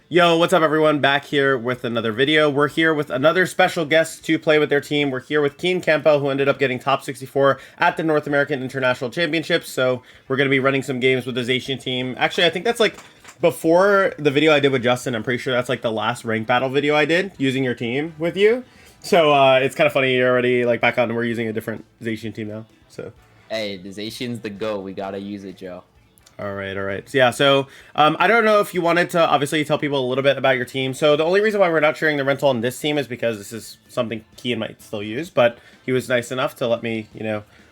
Yo, what's up everyone? Back here with another video. We're here with another special guest to play with their team. We're here with Keen Campbell, who ended up getting top 64 at the North American International Championships. So we're going to be running some games with the Zacian team. Actually, I think that's like before the video I did with Justin. I'm pretty sure that's like the last rank battle video I did using your team with you. So it's kind of funny you're already like back on and we're using a different Zacian team now. So hey, the Zacian's the GOAT. We got to use it, Joe. All right. So, yeah, so I don't know if you wanted to obviously tell people a little bit about your team. So the only reason why we're not sharing the rental on this team is because this is something Kian might still use, but he was nice enough to let me,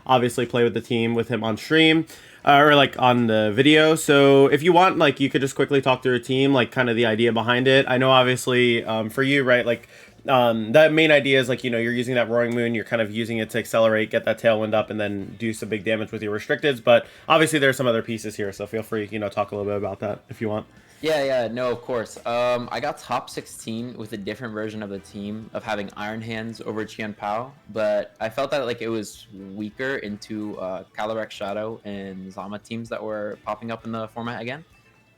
obviously play with the team with him on stream or like on the video. So if you want, like, you could just quickly talk through a team, like kind of the idea behind it. I know obviously for you, right, like that main idea is like, you're using that Roaring Moon, you're kind of using it to accelerate, get that Tailwind up, and then do some big damage with your restricteds. But obviously there's some other pieces here, so feel free, talk a little bit about that if you want. Yeah, no, of course. I got top 16 with a different version of the team of having Iron Hands over Qian Pao, but I felt that like it was weaker into Calyrex Shadow and Zama teams that were popping up in the format again.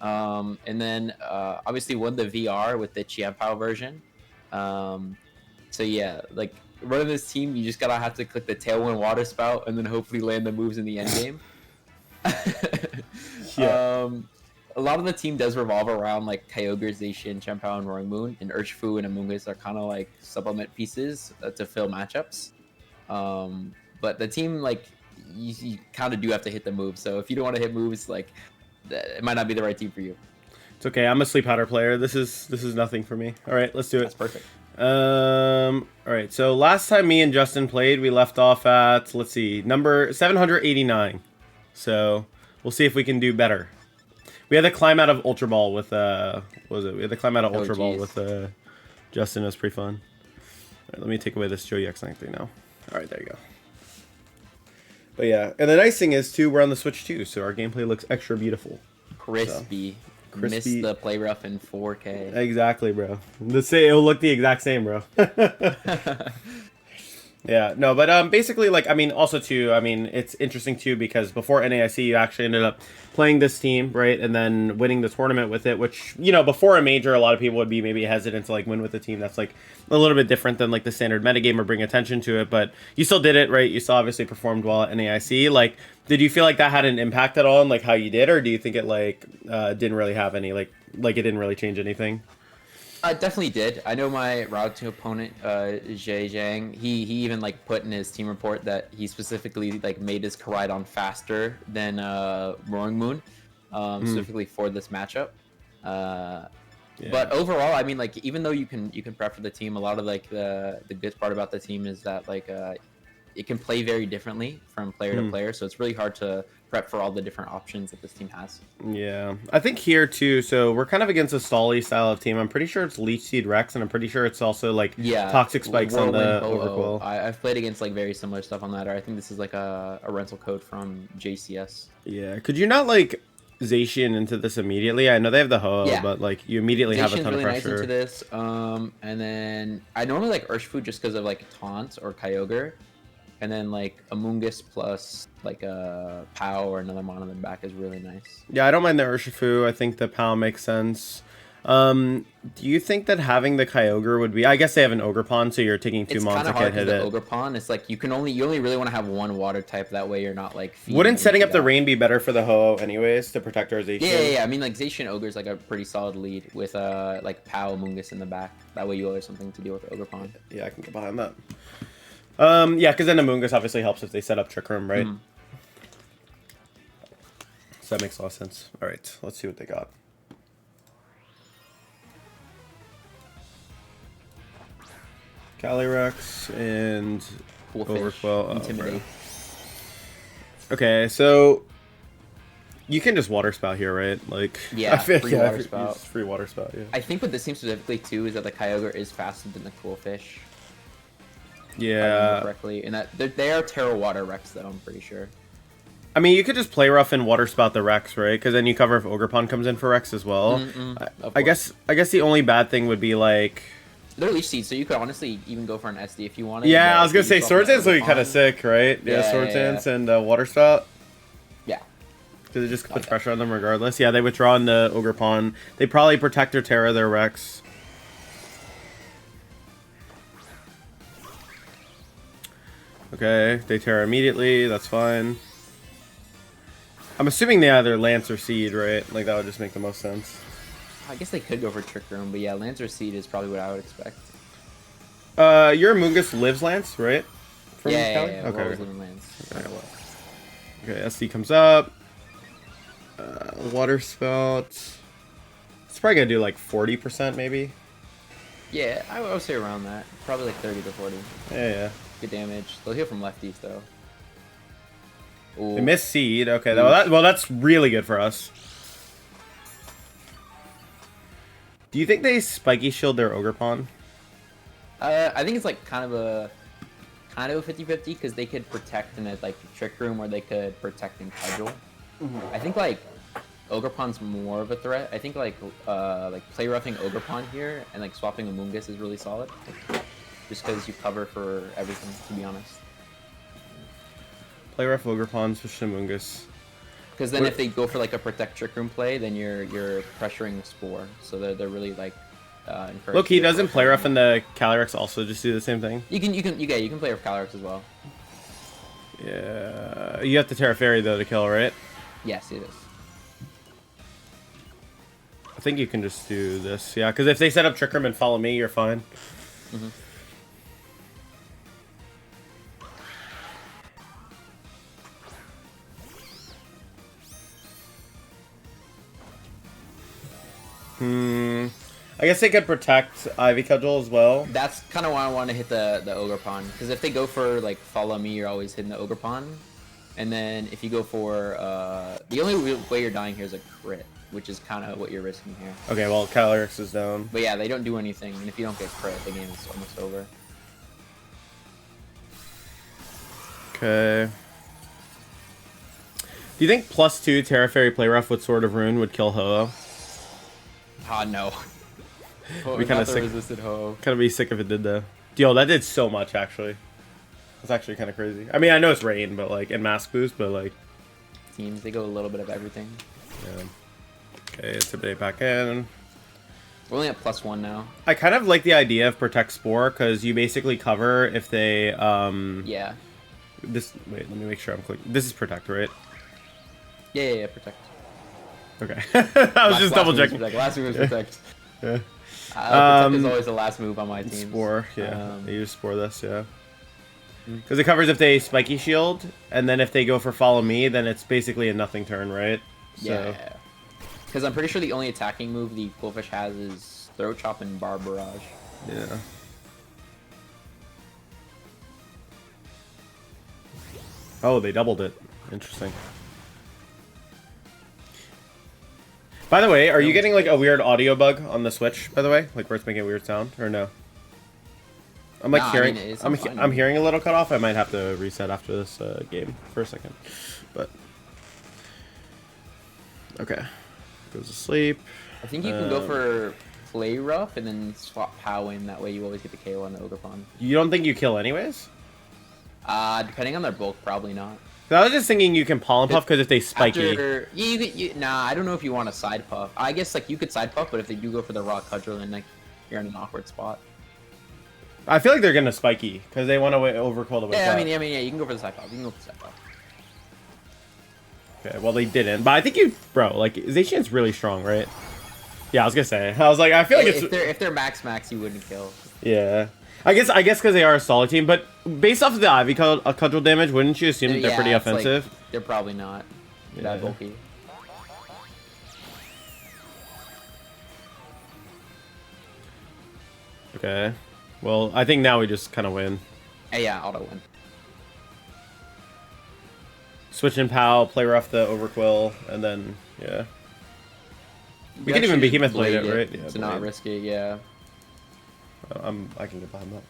And then obviously won the VR with the Qian Pao version. So yeah, like running this team, you just gotta have to click the Tailwind Water Spout and then hopefully land the moves in the end game. Yeah. A lot of the team does revolve around like Kyogre, Zacian, Chien-Pao, and Roaring Moon, and Urshifu and Amoonguss are kind of like supplement pieces to fill matchups. But the team, like, you kind of do have to hit the moves. So if you don't want to hit moves, like, it might not be the right team for you. It's okay. I'm a Sleep Powder player. This is nothing for me. All right, let's do it. That's perfect. All right. So last time me and Justin played, we left off at, let's see, number 789. So we'll see if we can do better. We had to climb out of Ultra Ball with what was it? We had to climb out of Ultra Ball with Justin. It was pretty fun. All right, let me take away this Joey X93 now. All right, there you go. But yeah, and the nice thing is too, we're on the Switch too, so our gameplay looks extra beautiful. Crispy. Missed the play rough in 4K. Exactly, bro. It'll look the exact same, bro. Yeah, no, but basically, like, I mean, also too, I mean, it's interesting too because before NAIC, you actually ended up playing this team, right, and then winning the tournament with it. Which, before a major, a lot of people would be maybe hesitant to like win with a team that's like a little bit different than like the standard metagame or bring attention to it. But you still did it, right? You still obviously performed well at NAIC. Like, did you feel like that had an impact at all on like how you did, or do you think it like didn't really have any like it didn't really change anything? Definitely did. I know my route to opponent, Zhe Zhang, he even like put in his team report that he specifically like made his Miraidon faster than Roaring Moon, specifically for this matchup. Yeah. But overall, I mean, like, even though you can prep for the team, a lot of like the good part about the team is that like it can play very differently from player to player, so it's really hard to prep for all the different options that this team has. Yeah, I think here too, so we're kind of against a Stally style of team. I'm pretty sure it's Leech Seed Rex, and I'm pretty sure it's also like Toxic Spikes on the Overquill. I've played against like very similar stuff on that, or I think this is like a rental code from JCS. Yeah, could you not like Zacian into this immediately? I know they have the Ho-Oh, but like you immediately have a ton really of pressure. Nice into this, and then I normally like Urshifu just because of like Taunt or Kyogre. And then like Amoonguss plus like a Pao or another mono in the back is really nice. Yeah, I don't mind the Urshifu. I think the Pao makes sense. Do you think that having the Kyogre would be? I guess they have an Ogerpon, so you're taking two mons to hit it. It's Ogerpon. It's like you only really want to have one water type. That way you're not like. Wouldn't setting up the rain be better for the Ho-Oh anyways to protect our Zacian? Yeah. I mean, like Zacian Ogre is like a pretty solid lead with like Pao Amoonguss in the back. That way you always have something to deal with the Ogerpon. Yeah, I can get behind that. Yeah, because then Amoonguss obviously helps if they set up Trick Room, right? So that makes a lot of sense. All right, let's see what they got. Calyrex and Overquill. Intimidate. Okay, so you can just Water Spout here, right? Like, yeah, Water Spout. Free Water Spout, yeah. I think what this team specifically too is that the Kyogre is faster than the Qwilfish. Yeah. Correctly, and that they are Terra Water Rex though. I'm pretty sure. I mean, you could just play rough and Water Spout the Rex, right? Because then you cover if Ogerpon comes in for Rex as well. I guess the only bad thing would be like they're Leech Seed, so you could honestly even go for an SD if you wanted. Yeah, I was gonna say Swords Dance would be kind of sick, right? Yeah, Swords Dance and Water Spout. Yeah. Because it just puts pressure on them regardless. Yeah, they withdraw in the Ogre Pawn. They probably protect or Terra their Rex. Okay, they Terra immediately. That's fine. I'm assuming they either Lance or Seed, right? Like, that would just make the most sense. I guess they could go for Trick Room, but yeah, Lance or Seed is probably what I would expect. Your Amoonguss lives Lance, right? From Yeah. Okay. Lance. Okay, SD comes up. Water Spout. It's probably gonna do like 40% maybe. Yeah, I would say around that. Probably like 30 to 40. Yeah. Good damage. They'll heal from lefties though. Ooh. They missed Seed. Okay, well that's really good for us. Do you think they Spiky Shield their Ogre Pawn? I think it's like kind of a 50-50 because they could protect in a like Trick Room or they could protect in Cudgel. I think like Ogre Pawn's more of a threat. I think like play roughing Ogre Pawn here and like swapping Amoonguss is really solid. Just because you cover for everything, to be honest. Play rough Ogre Pawn, switch to Amoonguss. Because then if they go for like a protect Trick Room play, then you're pressuring Spore. So they're really like encouraged. Look, he doesn't play rough in the Calyrex also just do the same thing. You can play rough Calyrex as well. Yeah, you have to Terra Fairy though to kill, right? Yes, it is. I think you can just do this, yeah. Because if they set up Trick Room and follow me, you're fine. I guess they could protect Ivy Cudgel as well. That's kind of why I want to hit the Ogre Pawn. Because if they go for, like, follow me, you're always hitting the Ogre Pawn. And then if you go for, the only way you're dying here is a crit, which is kind of what you're risking here. Okay, well, Calyrex is down. But yeah, they don't do anything. And if you don't get crit, the game is almost over. Okay. Do you think +2 Terra Fairy Play Rough with Sword of Rune would kill Ho-Oh? Ah, no. We kind of sick. Resisted Ho-Oh. Kind of be sick if it did though. Yo, that did so much actually. That's actually kind of crazy. I mean, I know it's rain, but like and mask boost, but like teams they go a little bit of everything. Yeah. Okay, intimidate back in. We're only at +1 now. I kind of like the idea of protect Spore because you basically cover if they Yeah. This wait, let me make sure I'm clicking. This is protect, right? Yeah, protect. Okay. I was just double checking. Last move was protect. Yeah. Protect is always the last move on my team. Spore, yeah. They use Spore this, yeah. Because it covers if they Spiky Shield, and then if they go for Follow Me, then it's basically a nothing turn, right? Yeah. Because I'm pretty sure the only attacking move the Qwilfish has is Throat Chop and Bar Barrage. Yeah. Oh, they doubled it. Interesting. By the way, are you getting like a weird audio bug on the Switch? By the way, like where it's making a weird sound, or no? I'm like hearing. I'm hearing a little cut off. I might have to reset after this game for a second, but okay. Goes to sleep. I think you can go for Play Rough and then swap POW in. That way you always get the KO on the Ogre Pawn. You don't think you kill anyways? Depending on their bulk, probably not. I was just thinking you can Pollen Puff because if they spiky. Nah, I don't know if you want a side puff. I guess like you could side puff, but if they do go for the raw Cudgel, then like you're in an awkward spot. I feel like they're gonna spiky because they want to overcall the. Yeah, I mean, yeah, you can go for the side puff. You can go for the side puff. Okay, well they didn't, but I think like Zacian's really strong, right? Yeah, I was gonna say. I was like, I feel like if they're max, you wouldn't kill. Yeah. I guess because they are a solid team, but based off of the Ivy Cudgel damage, wouldn't you assume that they're pretty offensive? Like, they're probably not that bulky. Okay. Well, I think now we just kind of win. Yeah, auto win. Switch in POW, play rough the Overquill, and then, yeah. We can even Behemoth Blade it, right? Yeah, to not risk it, yeah. I can get behind that.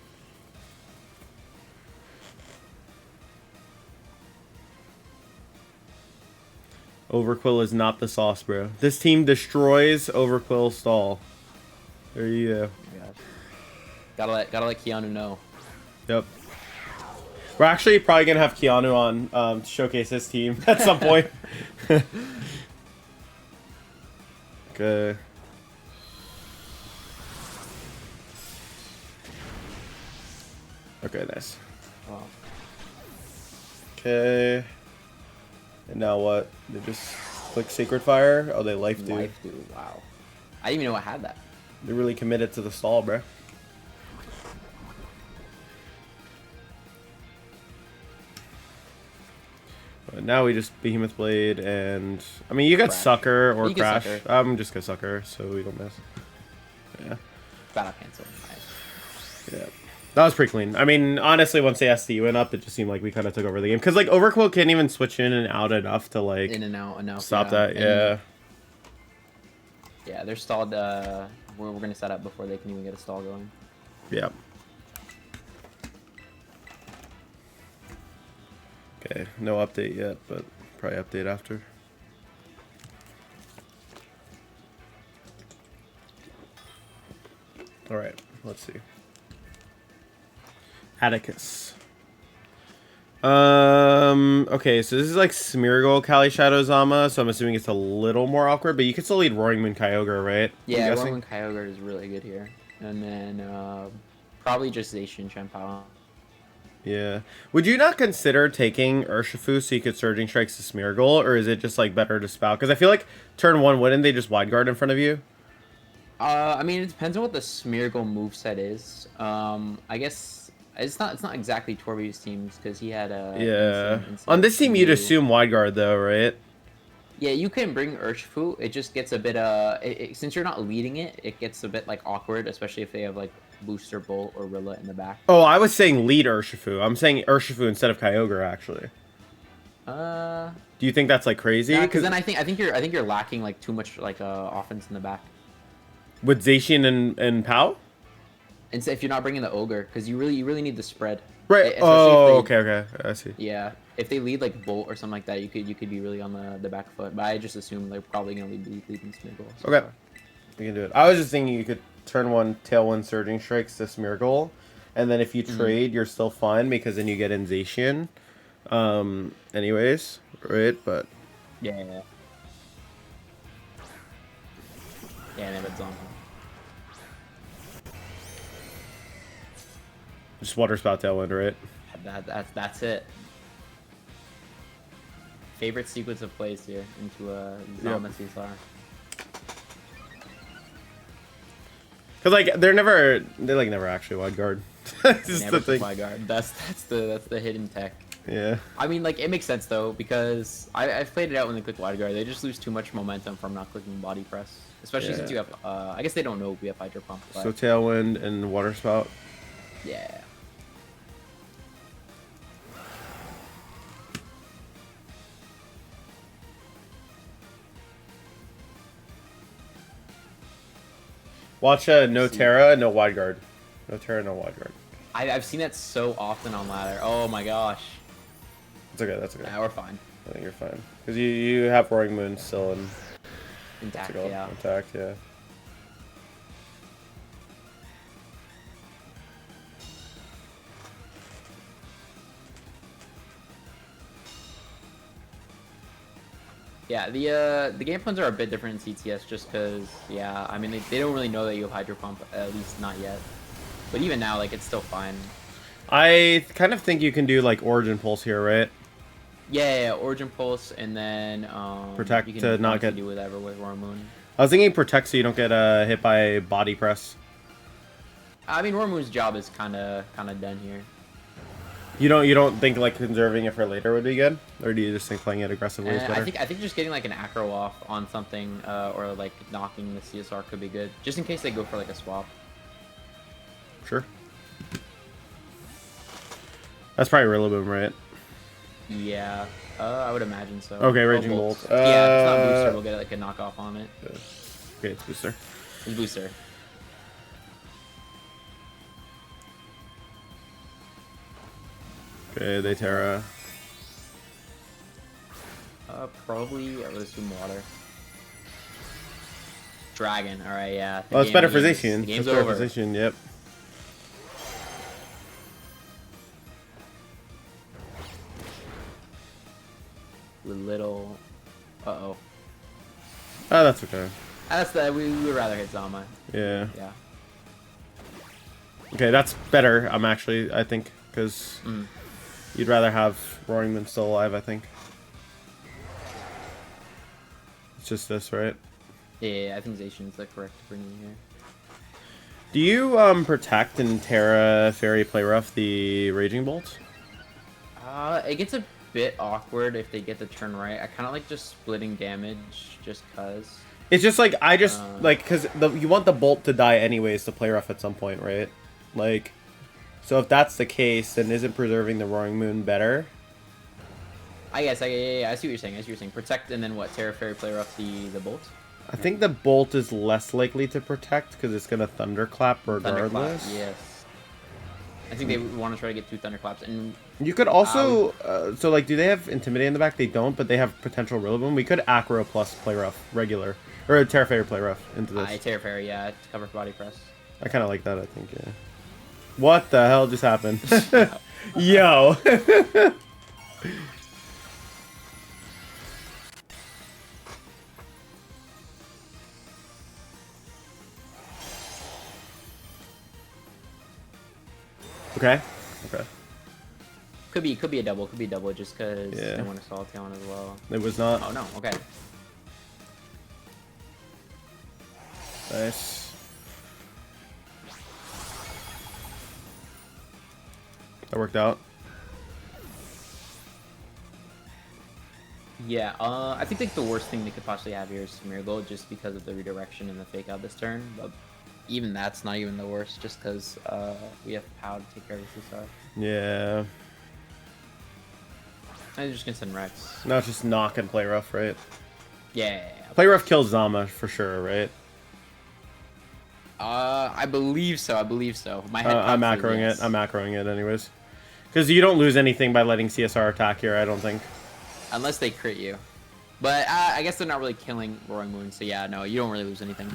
Overquill is not the sauce, bro. This team destroys Overquill stall. There you go. Oh gotta let Keanu know. Yep. We're actually probably gonna have Keanu on to showcase his team at some point. Okay. Okay, nice. Oh. Okay. And now what? They just click Sacred Fire? Oh, they life do. Life do. Wow. I didn't even know I had that. They're really committed to the stall, bro. But now we just Behemoth Blade and... I mean, you got Crash. Sucker or You can Crash. Sucker. I'm just gonna Sucker, so we don't miss. Yeah. Battle cancel. Nice. Yeah. That was pretty clean. I mean, honestly, once the SD went up, it just seemed like we kind of took over the game. Because, like, Overquill can't even switch in and out enough to, like... In and out enough. Stop that, yeah. Yeah, they're stalled. We're going to set up before they can even get a stall going. Yeah. Okay, no update yet, but probably update after. Alright, let's see. Atticus. Okay, so this is like Smeargle, Kali Shadow Zama, so I'm assuming it's a little more awkward, but you can still lead Roaring Moon Kyogre, right? Yeah, Roaring Moon Kyogre is really good here. And then probably just Zacian Champao. Yeah. Would you not consider taking Urshifu so you could Surging Strikes to Smeargle, or is it just like better to spout? Because I feel like turn one, wouldn't they just Wide Guard in front of you? I mean, it depends on what the Smeargle moveset is. I guess it's not exactly Torby's teams because he had a insane on this team you'd assume Wide Guard though, right? Yeah, you can bring Urshifu. It just gets a bit since you're not leading it, it gets a bit like awkward, especially if they have like Booster Bolt or Rilla in the back. Oh, I was saying lead Urshifu. I'm saying Urshifu instead of Kyogre actually. Do you think that's like crazy? Because then I think you're lacking like too much like offense in the back. With Zacian and Pau? And so if you're not bringing the Ogre, because you really need the spread. Right. Oh, okay. I see. Yeah, if they lead like Bolt or something like that, you could be really on the back foot. But I just assume they're probably gonna leading Smeargle. So okay, we can do it. I was just thinking you could turn one Tailwind Surging Strikes to Smeargle, and then if you trade, you're still fine because then you get in Zacian. Anyways, right? But yeah. Yeah, and it's on. Just Water Spout Tailwind, right? That's it. Favorite sequence of plays here into a Zama CSR. Cause like they never actually Wide Guard. Never the Wide Guard. That's the hidden tech. Yeah. I mean, like, it makes sense, though, because I've played it out when they click Wide Guard. They just lose too much momentum from not clicking Body Press. Especially since you have, I guess they don't know we have Hydro Pump. But... So Tailwind and Water Spout. Yeah. Watch no Terra, no Wide Guard. No Terra, no Wide Guard. I've seen that so often on ladder. Oh my gosh. It's okay, that's okay. Nah, we're fine. I think you're fine. Because you have Roaring Moon still intact, yeah. Intact, yeah. Yeah, the game plans are a bit different in CTS just because, yeah, I mean, they don't really know that you have Hydro Pump, at least not yet. But even now, like, it's still fine. I kind of think you can do, like, Origin Pulse here, right? Yeah, Origin Pulse, and then Protect you can to not get... do whatever with Roaring Moon. I was thinking Protect so you don't get hit by Body Press. I mean, Roaring Moon's job is kind of done here. You don't think like conserving it for later would be good, or do you just think playing it aggressively is better? I think just getting like an acro off on something or like knocking the CSR could be good, just in case they go for like a swap. Sure. That's probably Rillaboom, right? Yeah, I would imagine so. Okay, Raging Bolt. Yeah, it's not Booster. We'll get like a knockoff on it. Okay, it's Booster. It's Booster. Okay, they Terra. Probably, I would assume Water. Dragon, alright, yeah. Oh, it's better for Zacian. The game's over. over. For Zacian, yep. little. Uh-oh. Oh, that's okay. That's the we would rather hit Zama. Yeah. Yeah. Okay, that's better. I think, because you'd rather have Roaring Moon still alive. I think. It's just this, right? Yeah, I think Zacian is the correct to bring in here. Do you protect and Terra Fairy play rough the Raging Bolt? It gets a bit awkward if they get the turn right. I kind of like just splitting damage just cause. It's just like like because you want the bolt to die anyways to play rough at some point, right? Like, so if that's the case, then isn't preserving the Roaring Moon better? I guess I see what you're saying. I see what you're saying. Protect and then what? Terra Fairy play rough the bolt. I think the bolt is less likely to protect because it's gonna thunderclap regardless. Thunderclap, yes. I think they want to try to get 2 thunderclaps, and you could also so like, do they have Intimidate in the back? They don't, but they have potential Rillaboom. We could Acro plus play rough regular or Terra Fairy play rough into this. Terra Fairy, yeah, to cover body press. I kind of like that. I think, yeah. What the hell just happened? Yo. Okay. Okay. Could be a double. Could be a double just because Yeah. they want to stall Talon as well. It was not. Oh no. Okay. Nice. That worked out. Yeah. I think like the worst thing they could possibly have here is Smeargle just because of the redirection and the fake out this turn. But even that's not even the worst, just because we have Pow to take care of this stuff. Yeah. I'm just gonna send Rex. No, it's just knock and play rough, right? Yeah. Play rough kills Zama for sure, right? I believe so. I believe so. My head. I'm macroing it. I'm macroing it anyways. Because you don't lose anything by letting CSR attack here, I don't think. Unless they crit you. But I guess they're not really killing Roaring Moon, so yeah, no, you don't really lose anything.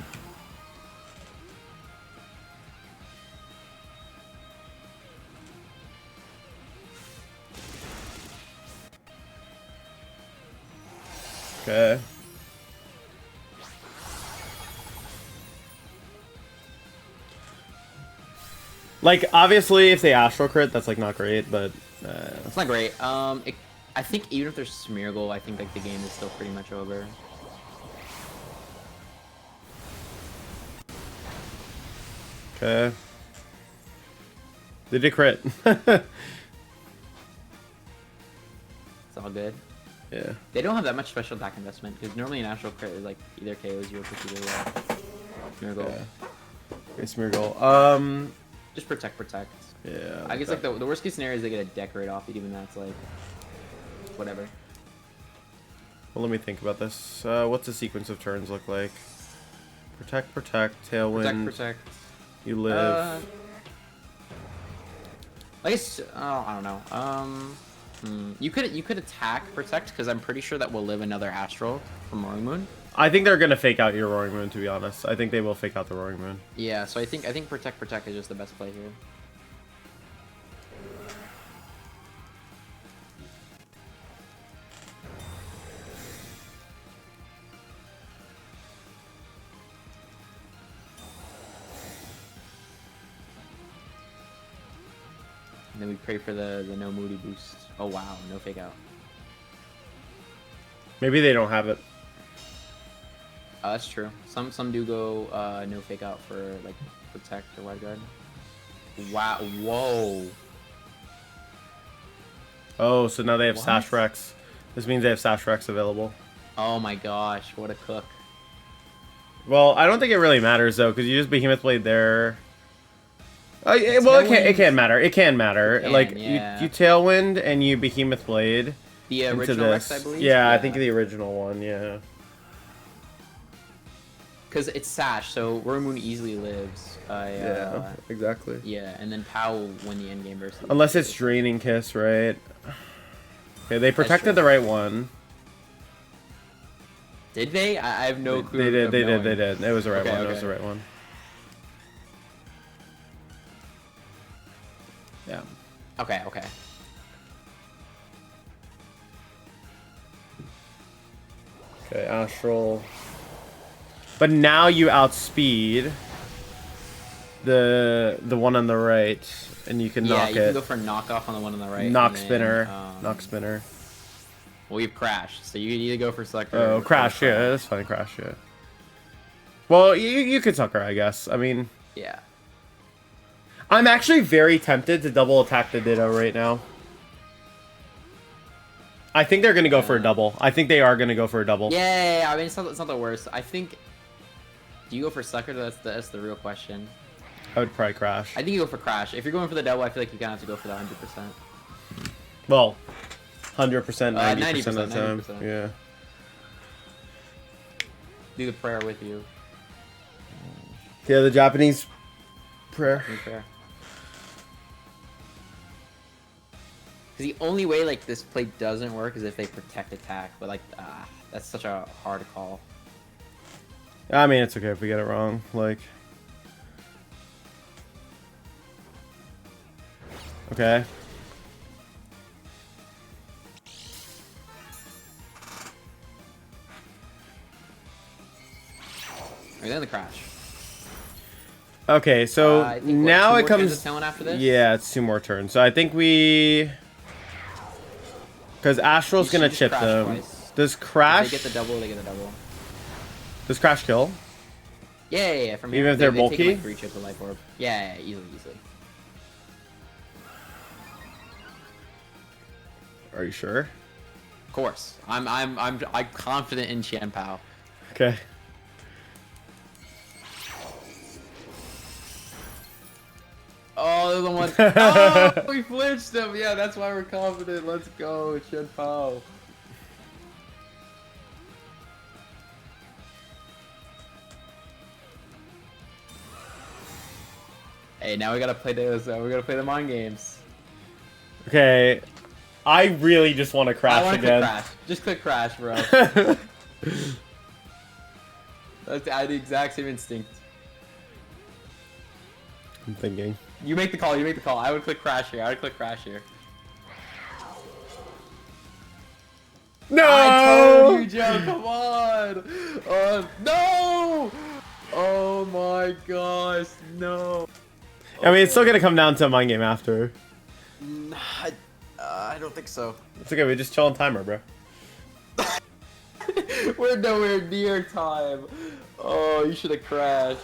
Okay. Like, obviously, if they Astral Crit, that's, like, not great, but... It's not great. I think even if there's Smeargle, I think, like, the game is still pretty much over. Okay. They did crit. It's all good. Yeah. They don't have that much special attack investment, because normally an Astral Crit is, like, either KOs you or puts either well. Smeargle. Yeah. Okay, Smeargle. Just protect. Yeah. I guess, like, the worst case scenario is they get a Decorate off it, even that's, like, whatever. Well, let me think about this. What's the sequence of turns look like? Protect, Tailwind. Protect. You live. I guess, I don't know. You could attack Protect, because I'm pretty sure that will live another Astral from Roaring Moon. I think they're gonna fake out your Roaring Moon, to be honest. I think they will fake out the Roaring Moon. Yeah, so I think Protect is just the best play here. And then we pray for the no Moody boost. Oh wow, no fake out. Maybe they don't have it. That's true. Some do go no fake out for like Protect or Wide Guard. Wow, whoa. Oh, so now they have What? Sash Rex. This means they have Sash Rex available. Oh my gosh, what a cook. Well, I don't think it really matters, though, because you just Behemoth Blade there. Well, it can matter. It can matter. It can, like, yeah. you Tailwind and you Behemoth Blade The into original this. Rex, I believe? Yeah, I think the original one, yeah. Because it's Sash, so Roaring Moon easily lives. Yeah, exactly. Yeah, and then Pow will win the endgame versus. Unless it's Draining Kiss, right? Okay, they protected the right one. Did they? I have no clue. They did. It was the right one. Okay. It was the right one. Yeah. Okay. Okay, Astral. But now you outspeed the one on the right, and you can knock it. Yeah, you can go for knockoff on the one on the right. Knock and then, spinner. Knock spinner. Well, we have Crash, so you can either go for Sucker. Oh, Crash, yeah, that's fine, Crash, yeah. Well, you could Sucker, I guess. I mean... Yeah. I'm actually very tempted to double attack the Ditto right now. I think they're going to go for a double. I think they are going to go for a double. Yeah, I mean, it's not the worst. I think... Do you go for Sucker? That's the real question. I would probably Crash. I think you go for Crash. If you're going for the double, I feel like you kind of have to go for the 100%. Well, 100%, 90% of the time. 90%. Yeah. Do the prayer with you. Yeah, the Japanese prayer. Because the only way like this play doesn't work is if they protect attack, but like that's such a hard call. I mean, it's okay if we get it wrong. Like, okay. And then the Crash. Okay, so I think, now it what, 2 more turns comes. of talent after this? Yeah, it's 2 more turns. So I think we, because Astral's gonna just chip Crash them. twice. Does Crash? If they get the double, they get the double. Does Crash kill? Yeah. From Even here, if they're they bulky? take, like, 3 chips of life orb. Yeah, easily. Are you sure? Of course. I'm confident in Qianpao. Okay. Oh, they're the one. Oh, we flinched them. Yeah, that's why we're confident. Let's go, Qianpao. Hey, now we gotta play those. We gotta play the mind games. Okay. I really just want to Crash I again. Click Crash. Just click Crash, bro. I had the exact same instinct. I'm thinking. You make the call. I would click Crash here. No! I told you, Joe. Come on. No! Oh my gosh, no. I mean, it's still gonna come down to a mind game after. I don't think so. It's okay. We just chill on timer, bro. We're nowhere near time. Oh, you should have crashed.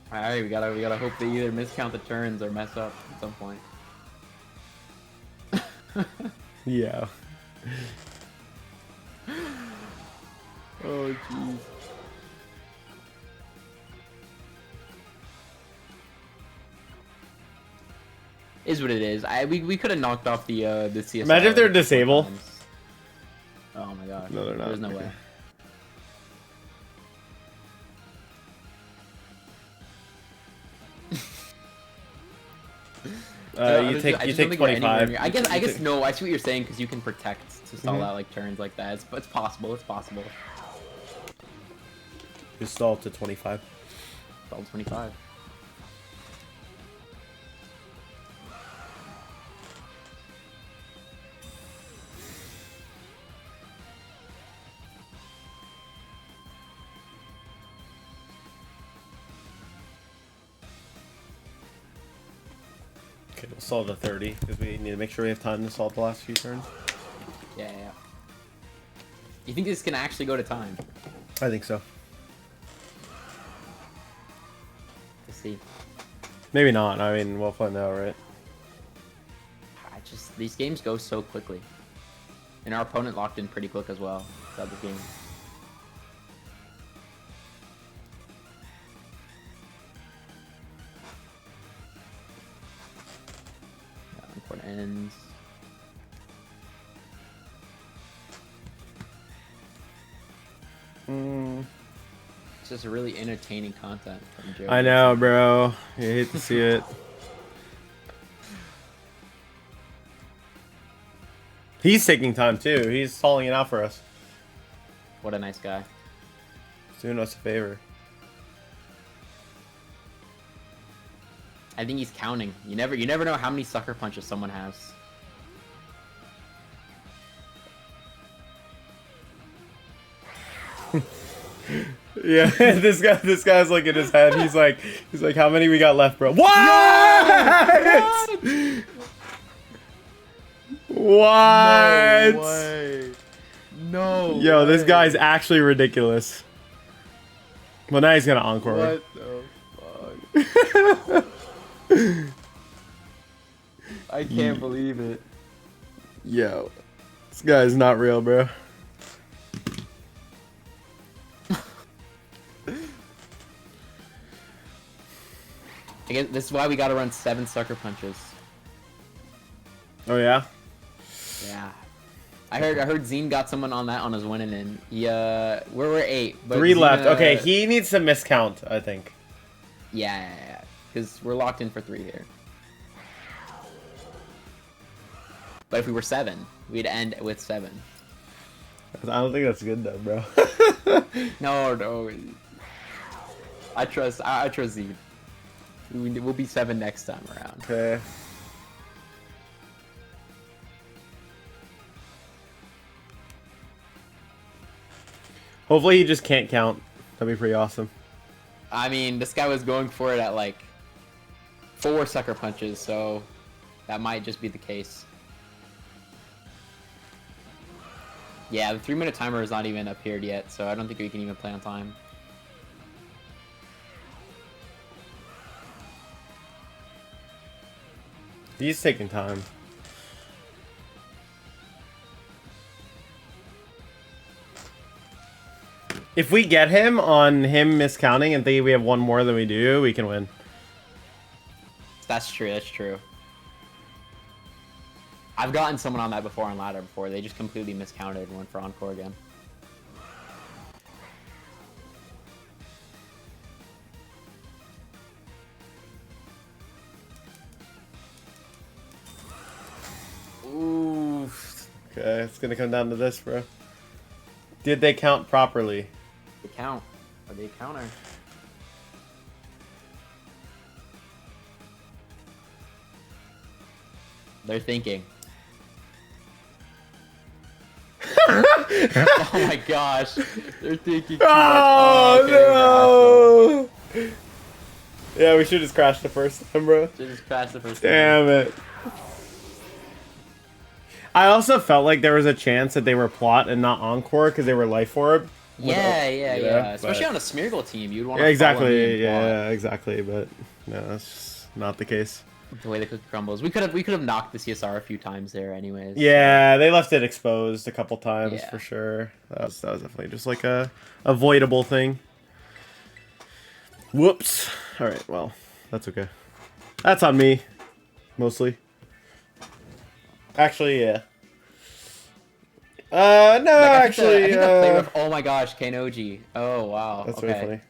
Alright, we gotta hope they either miscount the turns or mess up at some point. Yeah. Oh jeez. Is what it is. We could have knocked off the CSI. Imagine if they're disabled. Oh my god. No, they're not. There's no way. You take 25. I guess no. I see what you're saying because you can protect to stall out like turns like that. It's possible. It's possible. You stall to 25. Stall 25. Okay, we'll solve the 30 because we need to make sure we have time to solve the last few turns. Yeah. You think this can actually go to time? I think so. Let's see. Maybe not. I mean, we'll find out, right? These games go so quickly. And our opponent locked in pretty quick as well throughout the game. Court ends. It's just really entertaining content from Joe. I know, bro. I hate to see it. He's taking time too. He's stalling it out for us. What a nice guy. He's doing us a favor. I think he's counting. You never know how many sucker punches someone has. Yeah, this guy's like in his head. He's like, how many we got left, bro? What? What? No way. No. Yo, way. this guy's actually ridiculous. Well, now he's gonna encore. What the fuck? I can't believe it. Yo, this guy's not real, bro. Again, this is why we gotta run 7 sucker punches. Oh yeah. Yeah. I heard Zine got someone on that on his winning in. Yeah, we're 8. But 3 Zine, left. Okay, he needs to miscount, I think. Yeah, because we're locked in for 3 here. But if we were 7, we'd end with 7. I don't think that's good though, bro. No. I trust Zine. We'll be 7 next time around. Okay. Hopefully he just can't count. That'd be pretty awesome. I mean, this guy was going for it at like 4 sucker punches, so that might just be the case. Yeah, the 3-minute timer has not even appeared yet, so I don't think we can even play on time. He's taking time. If we get him on him miscounting and think we have one more than we do, we can win. That's true. I've gotten someone on that before on ladder before. They just completely miscounted and went for encore again. Oof. Okay, it's gonna come down to this, bro. Did they count properly? They count. Or they counter. They're thinking. Oh my gosh. They're thinking too much. Oh, no! Yeah, we should just crash the first time, bro. Just crash the first time. Damn it. I also felt like there was a chance that they were plot and not encore because they were life orb. Yeah. Especially on a Smeargle team, you'd want to exactly. Yeah, exactly. But no, that's just not the case. The way the cookie crumbles, we could have knocked the CSR a few times there, anyways. Yeah, they left it exposed a couple times Yeah. for sure. That was definitely just like a avoidable thing. Whoops. All right, well, that's okay. That's on me, mostly. Actually, yeah. No, Like, actually, I think the play with, oh my gosh, Kanoji. Oh wow. that's okay. really funny.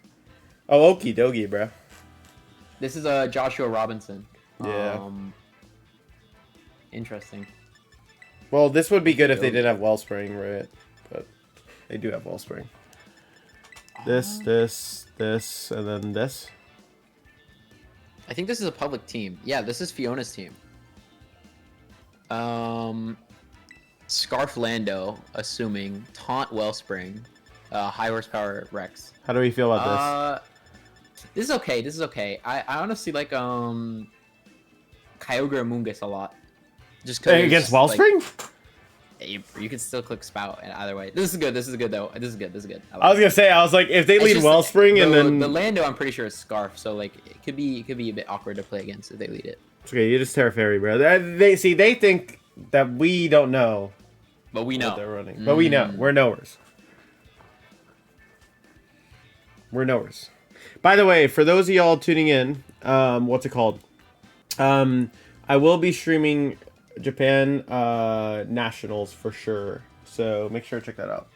Oh, okie dokie, bro. This is Joshua Robinson. Yeah. Interesting. Well, this would be good if they didn't have Wellspring, right? But they do have Wellspring. This, and then this. I think this is a public team. Yeah, this is Fiona's team. Scarf Lando, assuming Taunt Wellspring, high horsepower Rex. How do we feel about This is okay. This is okay. I honestly like Kyogre Amoonguss a lot. Just this? Against Wellspring? Like, you can still click Spout and either way. This is good. This is good though. This is good. I was gonna say, I was like, if they It's lead just, Wellspring and then the Lando, I'm pretty sure is Scarf, so like it could be a bit awkward to play against if they lead it. it's okay, you just Terra Fairy, bro. They think that we don't know, But we know what they're running, but we know. We're knowers. We're knowers. By the way, for those of y'all tuning in, what's it called? I will be streaming Japan Nationals for sure, so make sure to check that out.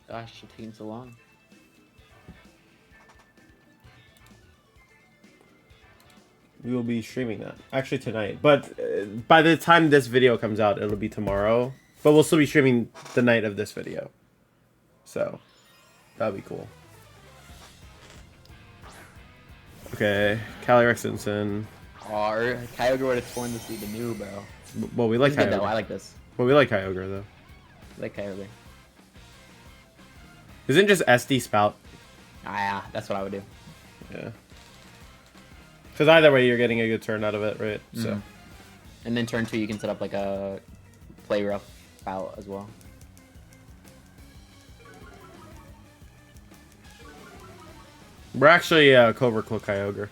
Gosh, it's taking so long. We will be streaming that actually tonight, but by the time this video comes out, it'll be tomorrow. But we'll still be streaming the night of this video. So That'd be cool. Okay, Calyrex Ensign. Or Kyogre would have torn this lead anew, bro. Well, we like This is good, Kyogre. though. I like this. Well, we like Kyogre though. I like Kyogre. Isn't just SD Spout? Ah, yeah, that's what I would do. Yeah. Because either way, you're getting a good turn out of it, right? So. And then turn 2, you can set up like a play rough bout as well. We're actually Cobra Cloak Kyogre.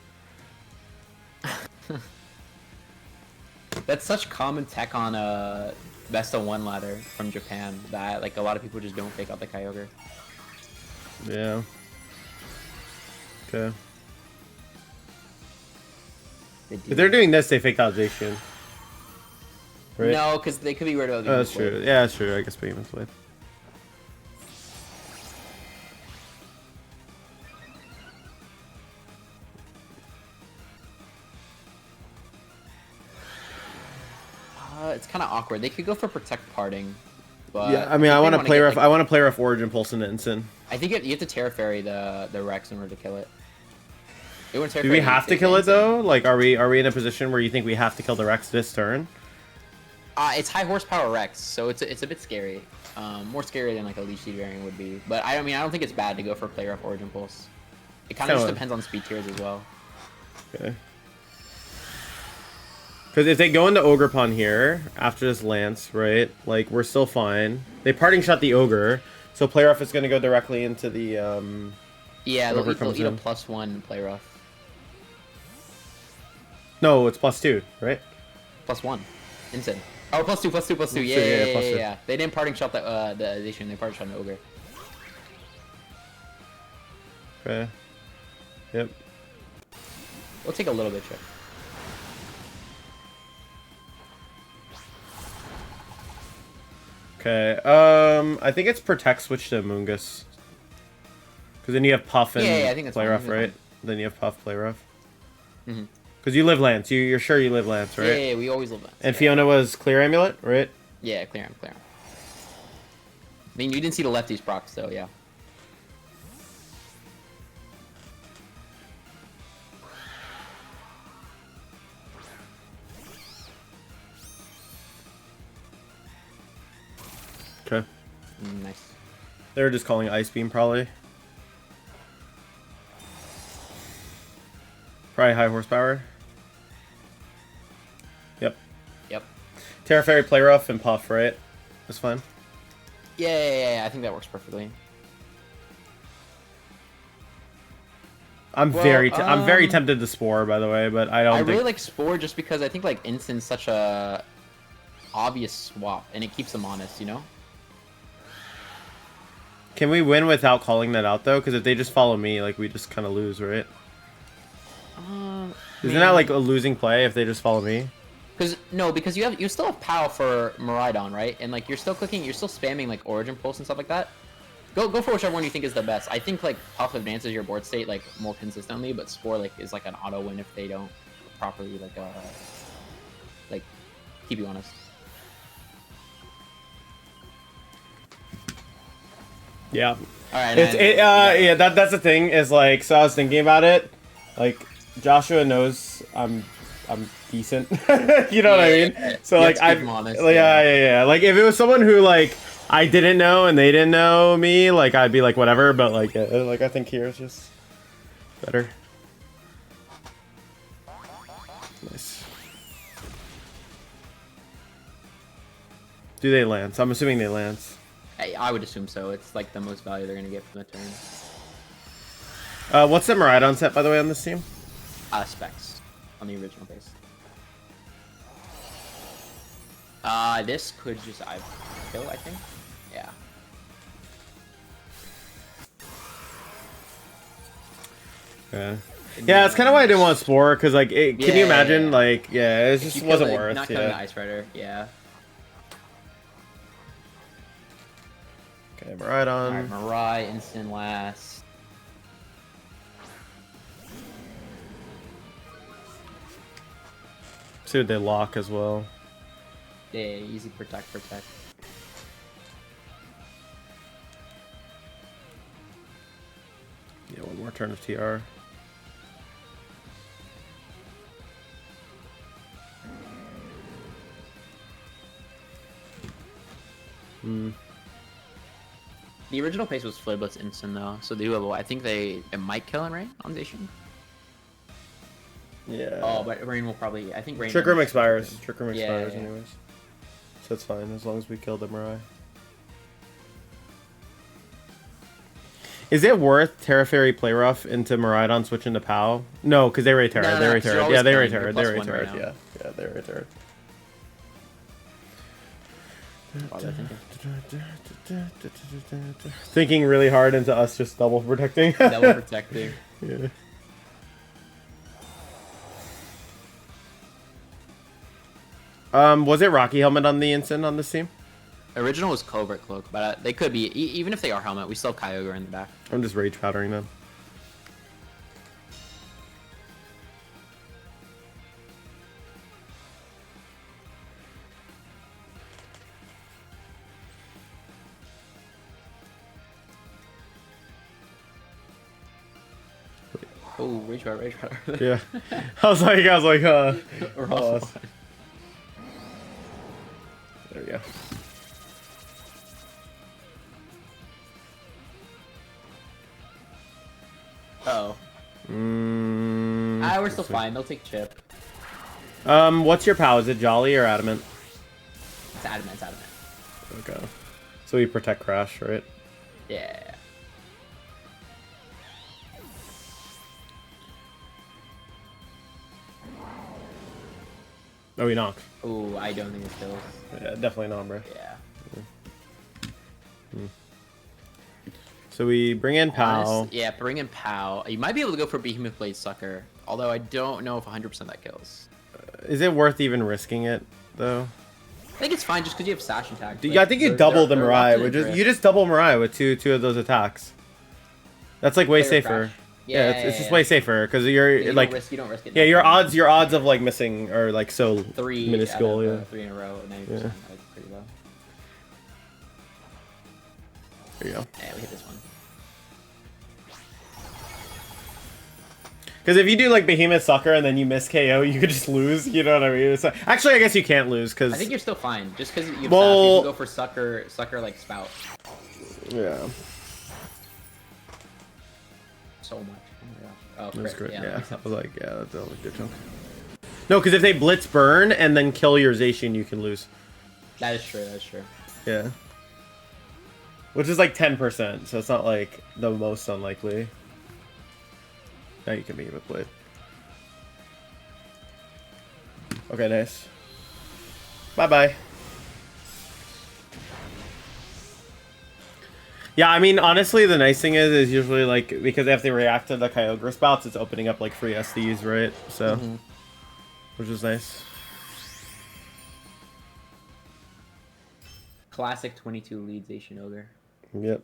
That's such common tech on a best of 1 ladder from Japan that like a lot of people just don't fake out the Kyogre. Yeah. Okay. If they're doing this, they fake out Zacian. Right? No, because they could be worried about the That's true. Yeah, that's true. I guess Behemoth's Blade. It's kind of awkward. They could go for Protect Parting, but Yeah, I mean, I want to play rough. Like, I want to play rough Origin Pulse into Ensign. I think you have to Terra Fairy the Rex in order to kill it. Do we have to kill it though? Like, are we in a position where you think we have to kill the Rex this turn? It's high horsepower Rex, so it's a bit scary. More scary than like a Leech Seed variant would be. But I mean, I don't think it's bad to go for play rough Origin Pulse. It kind of just depends on speed tiers as well. Okay. Because if they go into Ogerpon here after this Lance, right? Like, we're still fine. They parting shot the Ogre, so play rough is going to go directly into the yeah, they'll eat a +1 play rough. No, it's +2, right? +1. Insane. Oh, +2, +2, +2. Yeah. They didn't parting shot the Zacian, they parting shot the Ogre. Okay. Yep. We'll take a little bit, Chip. Okay. I think it's Protect switch to Mungus. Because then you have Puff and I think that's play fine. rough, right? Then you have Puff, play rough. Mm-hmm. Because you live Lance. You're sure you live Lance, right? Yeah, we always live Lance. And Fiona was Clear Amulet, right? Yeah, clear him. I mean, you didn't see the lefties procs, so yeah. Okay. Nice. They're just calling Ice Beam, probably. Probably high horsepower. Yep. Terra Fairy, play rough, and Puff, right? That's fine. Yeah, I think that works perfectly. I'm very tempted to Spore, by the way, but I don't. I really like Spore just because I think like Instin's such a obvious swap, and it keeps them honest, you know. Can we win without calling that out though? Because if they just follow me, like we just kind of lose, right? Isn't that like a losing play if they just follow me? Because you still have POW for Miraidon, right? And like you're still spamming like Origin Pulse and stuff like that. Go for whichever one you think is the best. I think like Puff advances your board state like more consistently, but Spore like is like an auto win if they don't properly like keep you honest. Yeah. All right. Yeah. That's the thing is like, so I was thinking about it, like Joshua knows I'm decent. You know what I mean? So like I'm honest. Yeah. Like if it was someone who like I didn't know and they didn't know me, like I'd be like whatever. But like I think here's just better. Nice. Do they lance? I'm assuming they lance. I would assume so. It's like the most value they're gonna get from the turn. What's the Miraidon set, by the way, on this team? Specs on the original base. This could just kill, I think. Yeah. Yeah, it's kind of why I didn't want Spore, because like, can you imagine? Like, it just wasn't worth. Not killing the Ice Rider. Yeah. Okay, Miraidon. Alright, Mirai, instant last. See what they lock as well. Yeah, easy protect. turn of TR. The original pace was Flare Blitz instant though, so I think it might kill in Rain on Zacian. Yeah. Oh, but Rain will probably. I think Rain. Trick Room expires. Trick Room expires yeah. anyways. So it's fine as long as we kill the Mirai. Is it worth Terra Fairy Play Rough into Miraidon switching to POW? No, because they Ray Terra. No, they Ray Terra. Yeah, they Ray Terra. They Ray +1 Terra. right Yeah, yeah, they Ray Terra. What was I thinking? Thinking really hard into us just double protecting. Double protecting. Yeah. Was it Rocky Helmet on the instant on this team? Original was Covert Cloak, but they could be. Even if they are Helmet, we still have Kyogre in the back. I'm just rage powdering them. Oh, Rage Powder. Yeah. I was like, We're all fine. There we go. Uh-oh. We're still fine. They'll take Chip. What's your POW? Is it Jolly or Adamant? It's Adamant. Okay. So we protect Crash, right? Yeah. Oh, he knocks. Oh, I don't think it kills. Yeah, definitely not, bro. Yeah. So we bring in POW. Yeah, bring in POW. You might be able to go for Behemoth Blade Sucker, although I don't know if 100% that kills. Is it worth even risking it, though? I think it's fine just because you have Sash attack. I think you double the Mirai. You just double Mirai with two of those attacks. That's like way safer. Yeah, it's just way safer because you're like you don't risk it. Yeah, your odds of like missing are like so minuscule. Yeah, 3 in a row, 90%. Yeah. That's pretty low. There you go. Yeah, we hit this one. Because if you do like Behemoth Sucker and then you miss KO, you could just lose. You know what I mean? It's like, actually, I guess you can't lose because I think you're still fine. Just because you have Sash, you can go for Sucker like Spout. Yeah. So much. Oh my gosh. Oh, That's great. Yeah, Yeah, that I was like, yeah, that's a good chunk. No, because if they Blitz Burn and then kill your Zacian, you can lose. That is true. Yeah. Which is like 10%, so it's not like the most unlikely. Now you can beat with Blade. Okay, nice. Bye-bye. Yeah, I mean, honestly, the nice thing is usually, like, because if they react to the Kyogre spouts, it's opening up, like, free SDs, right? So, which is nice. Classic 22 lead Zacian Ogre. Yep.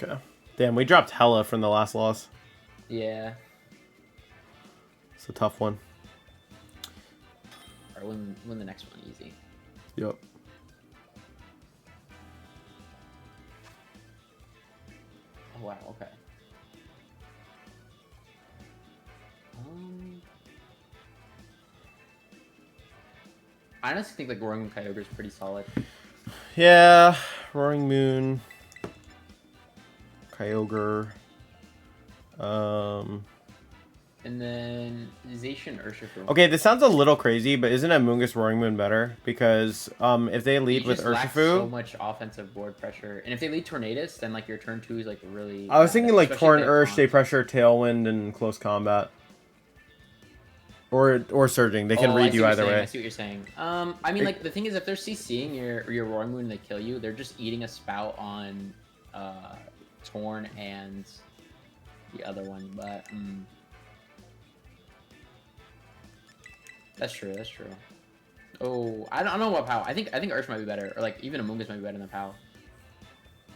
Okay. Damn, we dropped hella from the last loss. Yeah. It's a tough one. Or win the next one easy. Yep. Oh wow, okay. I honestly think like Roaring Kyogre is pretty solid. Yeah, Roaring Moon, Kyogre, and then Zacian Urshifu. Okay, this sounds a little crazy, but isn't Amoonguss Roaring Moon better? Because if they lead with Urshifu, so much offensive board pressure, and if they lead Tornadus, then like your turn 2 is like really. I was thinking like Torn Ursh, they they pressure Tailwind and close combat, or Surging. They can read you either way. I see what you're saying. I mean, like the thing is, if they're CCing your Roaring Moon and they kill you, they're just eating a spout on Torn and the other one, but. That's true. Oh, I don't know about POW. I think Ursh might be better, or like even Amoonguss might be better than POW.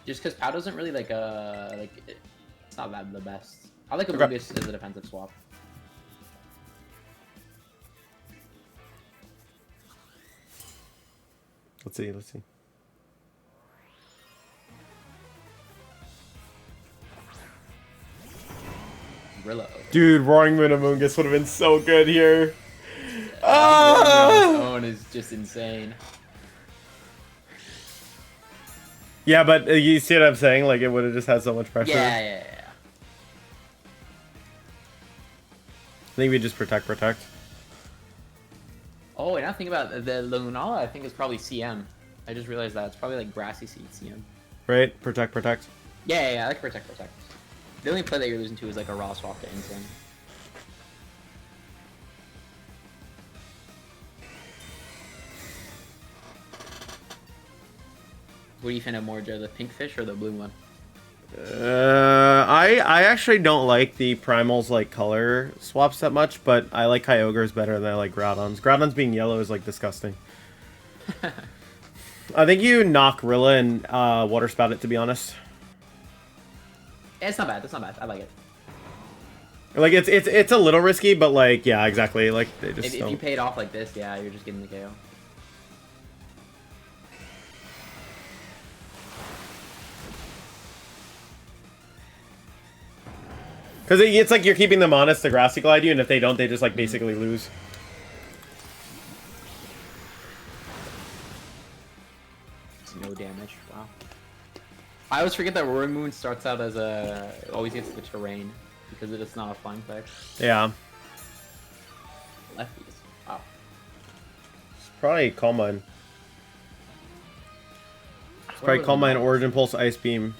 Just because POW doesn't really it's not that the best. I like Amoonguss as a defensive swap. Let's see. Let's see. Rillo. Dude, Roaring Moon Amoonguss would have been so good here. Roaring Moon on its own is just insane. Yeah, but you see what I'm saying? Like, it would have just had so much pressure. Yeah. I think we just protect. Oh, and I think about the Lunala, I think it's probably CM. I just realized that. It's probably like Grassy Seed CM. Right? Protect. Yeah, I like protect. The only play that you're losing to is like a raw swap to Insane. What do you find out more, Joe? The pink fish or the blue one? I actually don't like the primals like color swaps that much, but I like Kyogre's better than I like Groudon's. Groudon's being yellow is like disgusting. I think you knock Rilla and water spout it, to be honest. Yeah, it's not bad. That's not bad. I like it. Like it's a little risky, but like yeah, exactly. Like they just if you pay it off like this, yeah, you're just getting the KO. Because it's like you're keeping them honest to Grassy Glide you, and if they don't, they just like basically lose. No damage. Wow. I always forget that Roaring Moon starts out as a always gets the terrain because it's not a flying type. Yeah. Lefties. Wow. It's probably Calm Mind. It's probably Calm Mind, Origin Pulse, Ice Beam.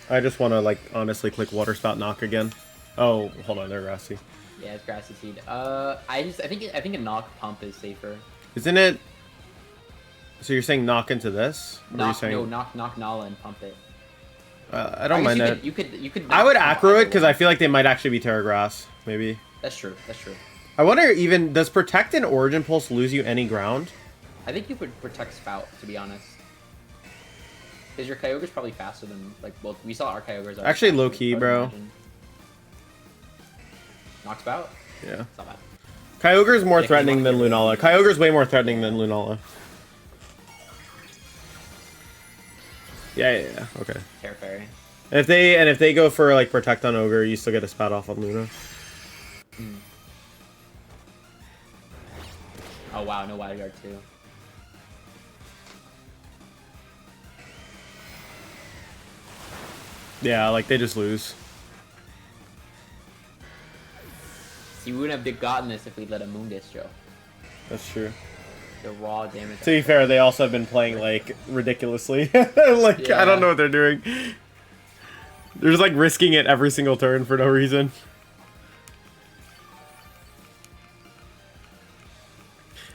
I just want to like honestly click Water Spout Knock again. Oh, hold on, they're Grassy. Yeah, it's Grassy Seed. I think a knock pump is safer. Isn't it? So you're saying knock into this? Or Knock, are you saying... no, knock Nala and pump it. I don't mind that. You could. I would aggro it because I feel like they might actually be Terra Grass. Maybe. That's true. I wonder even does Protect and Origin Pulse lose you any ground? I think you could protect Spout, to be honest. Because your Kyogre's probably faster than like both. We saw our Kyogre's. Actually, low key, bro. Knock Spout. Yeah. It's not bad. Kyogre's more threatening than Lunala. Kyogre's way more threatening than Lunala. Yeah. Okay. Terra Fairy. If they go for like Protect on Ogre, you still get a Spout off on Luna. Mm. Oh wow, no Wild Guard too. Yeah, like they just lose. See, we wouldn't have gotten this if we let a Moongus, Joe. That's true. The raw damage. To be fair, they also have been playing like ridiculously. Like Yeah. I don't know what they're doing. They're just like risking it every single turn for no reason.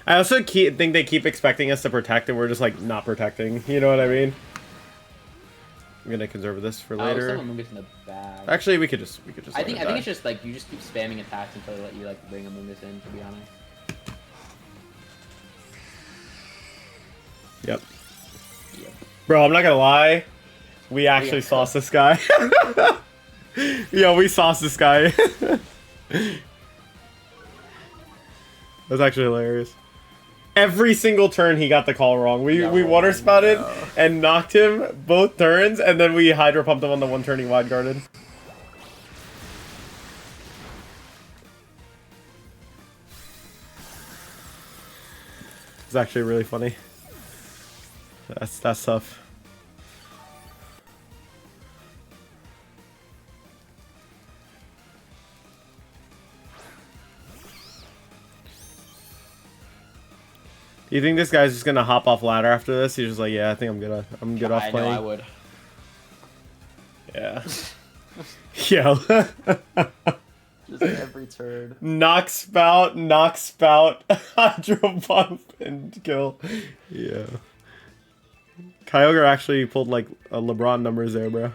I also think they keep expecting us to protect, and we're just like not protecting. You know what I mean? I'm gonna conserve this for later. Still a Moongus in the bag. Actually, we could just. I think it's just like you just keep spamming attacks until they let you like bring a Moongus in. To be honest. Yep. Bro, I'm not gonna lie. We actually sauced this guy. Yeah, we sauced this guy. That's actually hilarious. Every single turn he got the call wrong. We water spouted and knocked him both turns, and then we hydro pumped him on the one turn he wide guarded. It's actually really funny. That's tough. Do you think this guy's just gonna hop off ladder after this? He's just like, yeah, I think I'm good off playing. I know I would. Yeah. Yo. Just every turn. Knock spout, hydro pump, and kill. Yeah. Kyogre actually pulled like a LeBron numbers there, bro.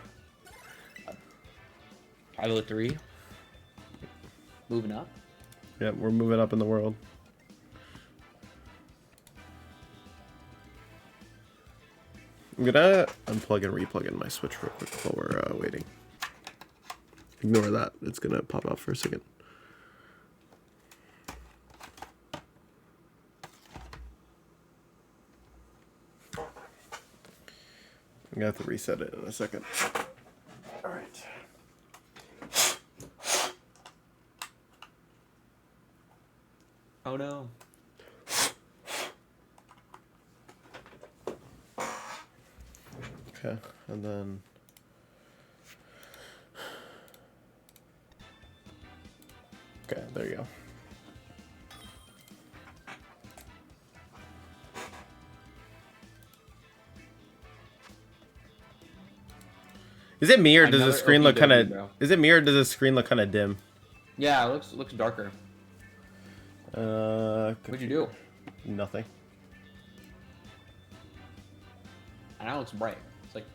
503. Moving up. Yeah, we're moving up in the world. I'm gonna unplug and replug in my Switch real quick while we're waiting. Ignore that. It's gonna pop out for a second. I'm gonna have to reset it in a second. All right. Oh no. Okay, and then. Okay, there you go. Is it me or does the screen look kind of? Is it me or does the screen look kind of dim? Yeah, it looks darker. What'd you do? Nothing. And now it looks bright. It's like.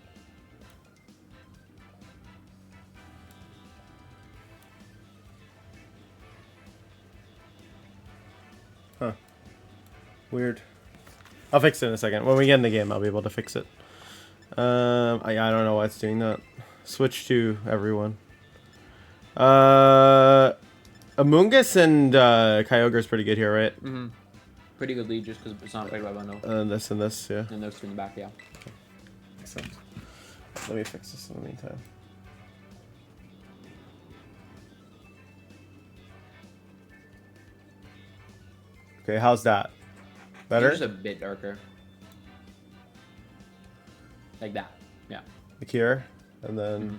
Huh. Weird. I'll fix it in a second. When we get in the game, I'll be able to fix it. I don't know why it's doing that. Switch to everyone. Amoonguss and Kyogre is pretty good here, right? Mm-hmm. Pretty good lead just because it's not played by bundle. This and this, yeah. And those two in the back, yeah. Makes sense. Let me fix this in the meantime. Okay, how's that? Better? Just a bit darker. Like that, yeah. Like here, and then... Mm-hmm.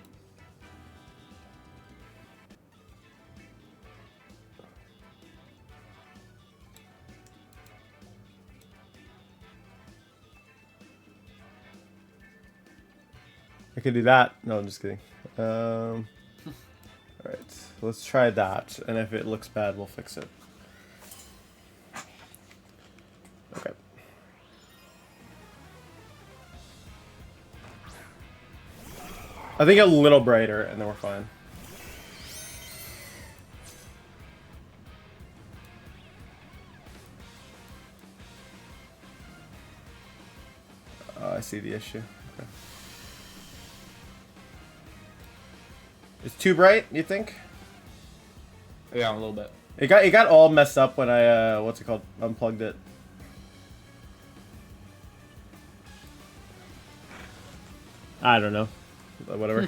I could do that. No, I'm just kidding. Alright, let's try that, and if it looks bad, we'll fix it. Okay. I think a little brighter, and then we're fine. I see the issue. Okay. It's too bright, you think? Yeah, a little bit. It got all messed up when I what's it called? Unplugged it. I don't know. Whatever.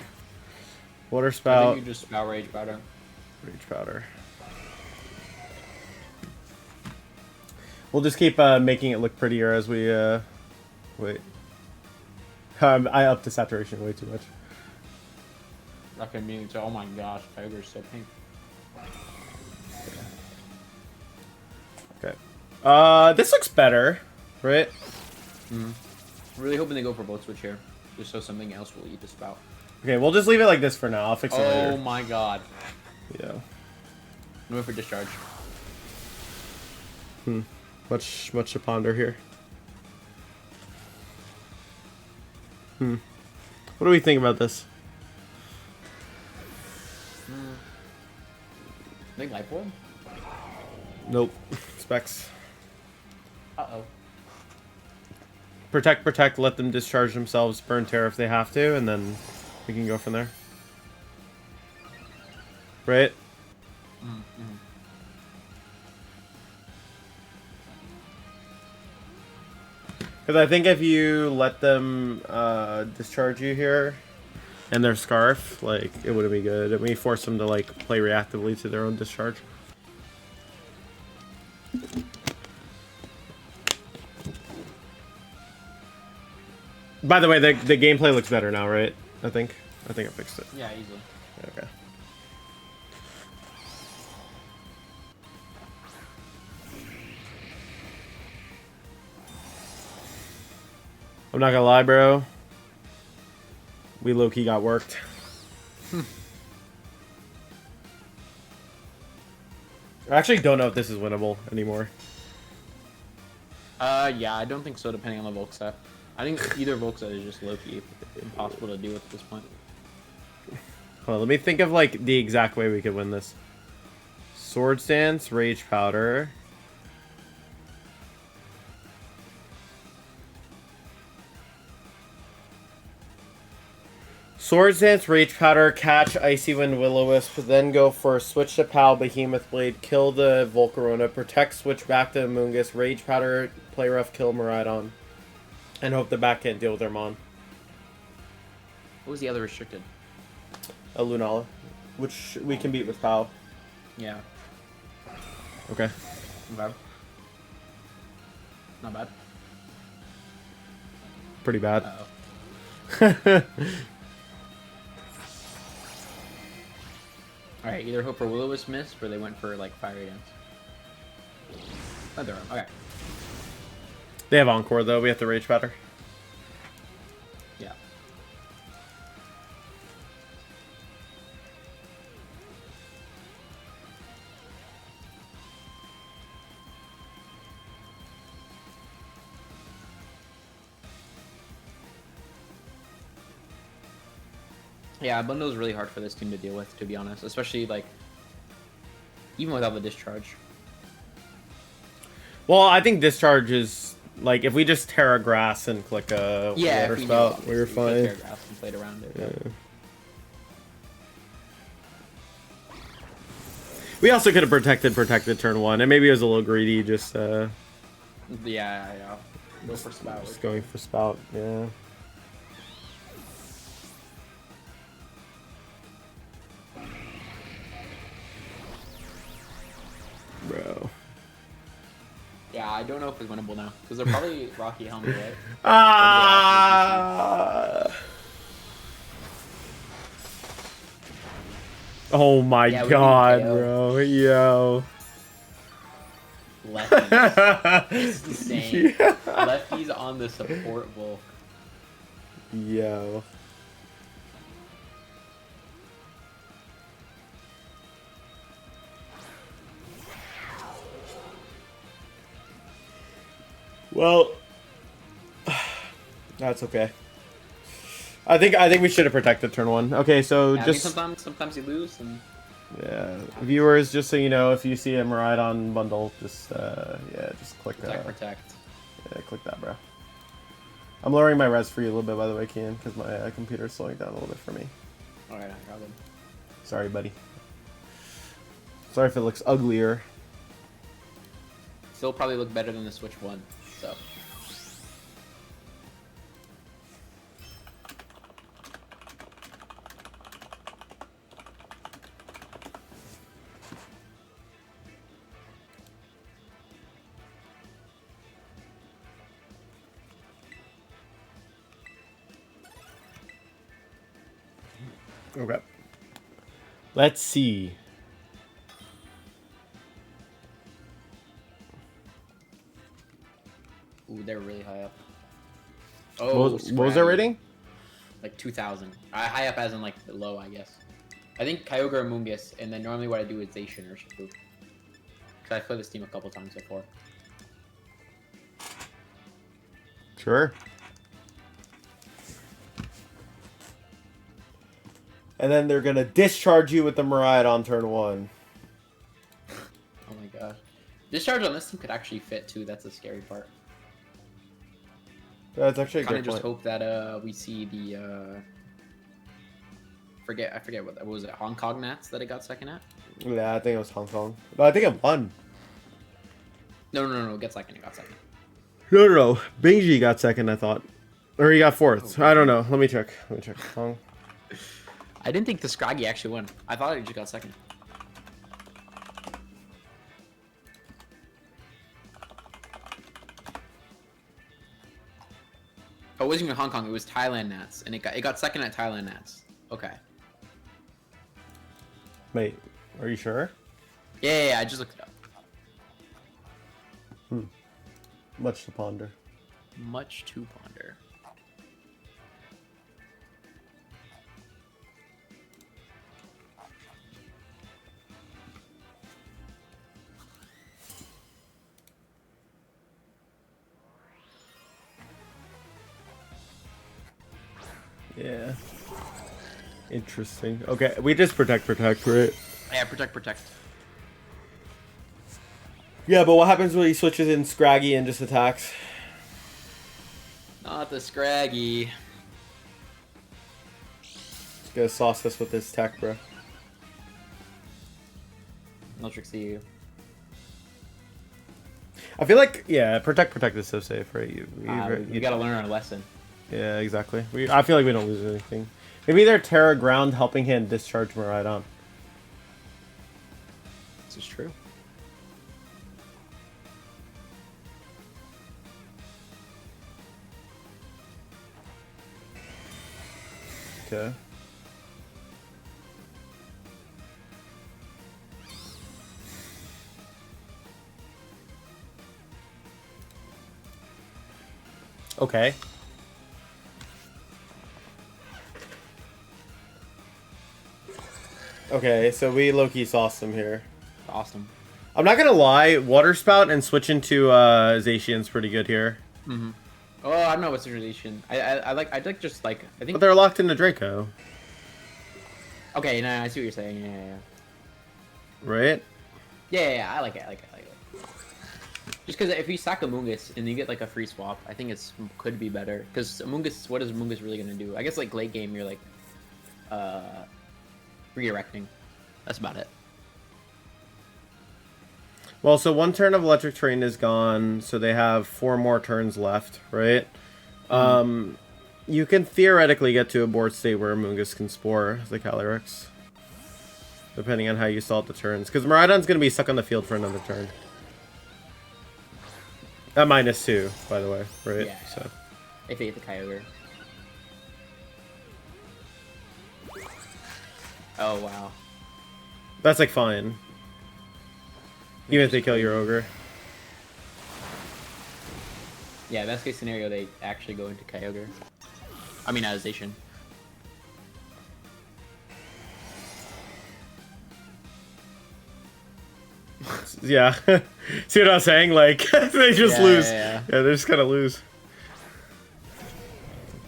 Water spout. I think you just spout Rage Powder. Rage Powder. We'll just keep making it look prettier as we wait. I upped the saturation way too much. Okay, meaning to, oh my gosh, Kyogre's so pink. Okay. This looks better, right? Mm-hmm. Really hoping they go for Volt Switch here, just so something else will eat the spout. Okay, we'll just leave it like this for now. I'll fix it later. Oh my god. Yeah. I'm waiting for discharge. Much to ponder here. What do we think about this? Big Light Orb? Nope. Specs. Uh-oh. Protect, let them discharge themselves, burn Terra if they have to, and then we can go from there. Right? Mm-hmm. Because I think if you let them discharge you here and their Scarf, like, it wouldn't be good. And we force them to, like, play reactively to their own discharge. By the way, the gameplay looks better now, right? I think I fixed it. Yeah, easily. Okay. I'm not gonna lie, bro. We low-key got worked. I actually don't know if this is winnable anymore. Yeah, I don't think so, depending on the Volk set. I think either Volk set is just low-key impossible to do at this point. Hold on, let me think of, like, the exact way we could win this. Swords Dance, Rage Powder. Swords Dance, Rage Powder, catch Icy Wind, Will-O-Wisp, then go for Switch to Pal, Behemoth Blade, kill the Volcarona, protect, switch back to Amoonguss, Rage Powder, play rough, kill Miraidon, and hope the back can't deal with their Mon. What was the other restricted? A Lunala, which we can beat with POW. Yeah. Okay. Okay. Not bad. Pretty bad. Uh-oh. Alright, either hope for Will-O-Wisp missed or they went for like Fiery Dance. Oh, they're okay. They have Encore though. We have to Rage Batter. Yeah. Yeah, Bundle is really hard for this team to deal with, to be honest. Especially, like, even without the discharge. Well, I think Discharge is, like, if we just Terra Grass and click a Water Spout, we're fine. Terra Grass and played around it. Yeah. We also could have protected turn 1, and maybe it was a little greedy, just, Yeah. Go for Spout. Just going for Spout, yeah. Bro. Yeah, I don't know if it's winnable now. Because they're probably Rocky Helmet, right? Oh my Yeah, god, KO. bro. Yo. Lefties. It's insane. Yeah. Lefties on the support Volk. Yo. Well, that's okay. I think we should have protected turn 1. Okay, so Yeah, just I mean, sometimes you lose and yeah, viewers, just so you know, if you see a Miraidon and Bundle, just just click protect. Yeah, click that, bro. I'm lowering my res for you a little bit, by the way, Kian, because my computer's slowing down a little bit for me. Alright, I got them. Sorry, buddy. Sorry if it looks uglier. Still probably look better than the Switch 1, so. Okay. Let's see. Ooh, they're really high up. What was their rating? Like 2,000. High up as in like low, I guess. I think Kyogre or Moongus, and then normally what I do is Zacian or Shifu. Because I've played this team a couple times before. Sure. And then they're gonna discharge you with the Miraidon on turn 1. Oh my gosh. Discharge on this team could actually fit too, that's the scary part. That's actually a Kind great of just point. hope that we see the I forget what was it, Hong Kong Nats that it got second at? Yeah, I think it was Hong Kong. No, I think it won. No, it got second. No. Benji got second, I thought. Or he got 4th. Oh, I don't know. Let me check. Hong. I didn't think the Scraggy actually won. I thought it just got second. Oh, it wasn't even Hong Kong. It was Thailand Nats, and it got second at Thailand Nats. Okay. Wait, are you sure? Yeah, I just looked it up. Much to ponder. Much to ponder. Yeah. Interesting. Okay, we just protect, right? Yeah, protect. Yeah, but what happens when he switches in Scraggy and just attacks? Not the Scraggy. He's gonna sauce us with his tech, bro. No Trixie. I feel like, yeah, protect is so safe, right? You gotta learn our lesson. Yeah, exactly. I feel like we don't lose anything. Maybe they're Terra Ground helping him discharge Miraidon. This is true. Okay. Okay. Okay, so we low-key sauced him here. Awesome. I'm not gonna lie, Water Spout and switching to Zacian's pretty good here. Mm-hmm. Oh, I don't know what's the relation. I like just like I think. But they're locked into Draco. Okay, no, I see what you're saying. Yeah. Right? Yeah, I like it. I like it. Just because if you stack Amoonguss and you get like a free swap, I think it's could be better. Because Amoonguss, what is Amoonguss really gonna do? I guess like late game, you're like, redirecting. That's about it. Well, so one turn of Electric Terrain is gone, so they have 4 more turns left, right? You can theoretically get to a board state where Amoonguss can Spore the Calyrex. Depending on how you salt the turns. Because Miraidon's going to be stuck on the field for another turn. At -2, by the way, right? Yeah. So. If they get the Kyogre. Oh, wow. That's like fine. Even if they kill your Ogre. Yeah, best case scenario, they actually go into Kyogre. I mean, Zacian. Yeah. See what I was saying? Like, they just lose. Yeah. Yeah, they're just gonna lose.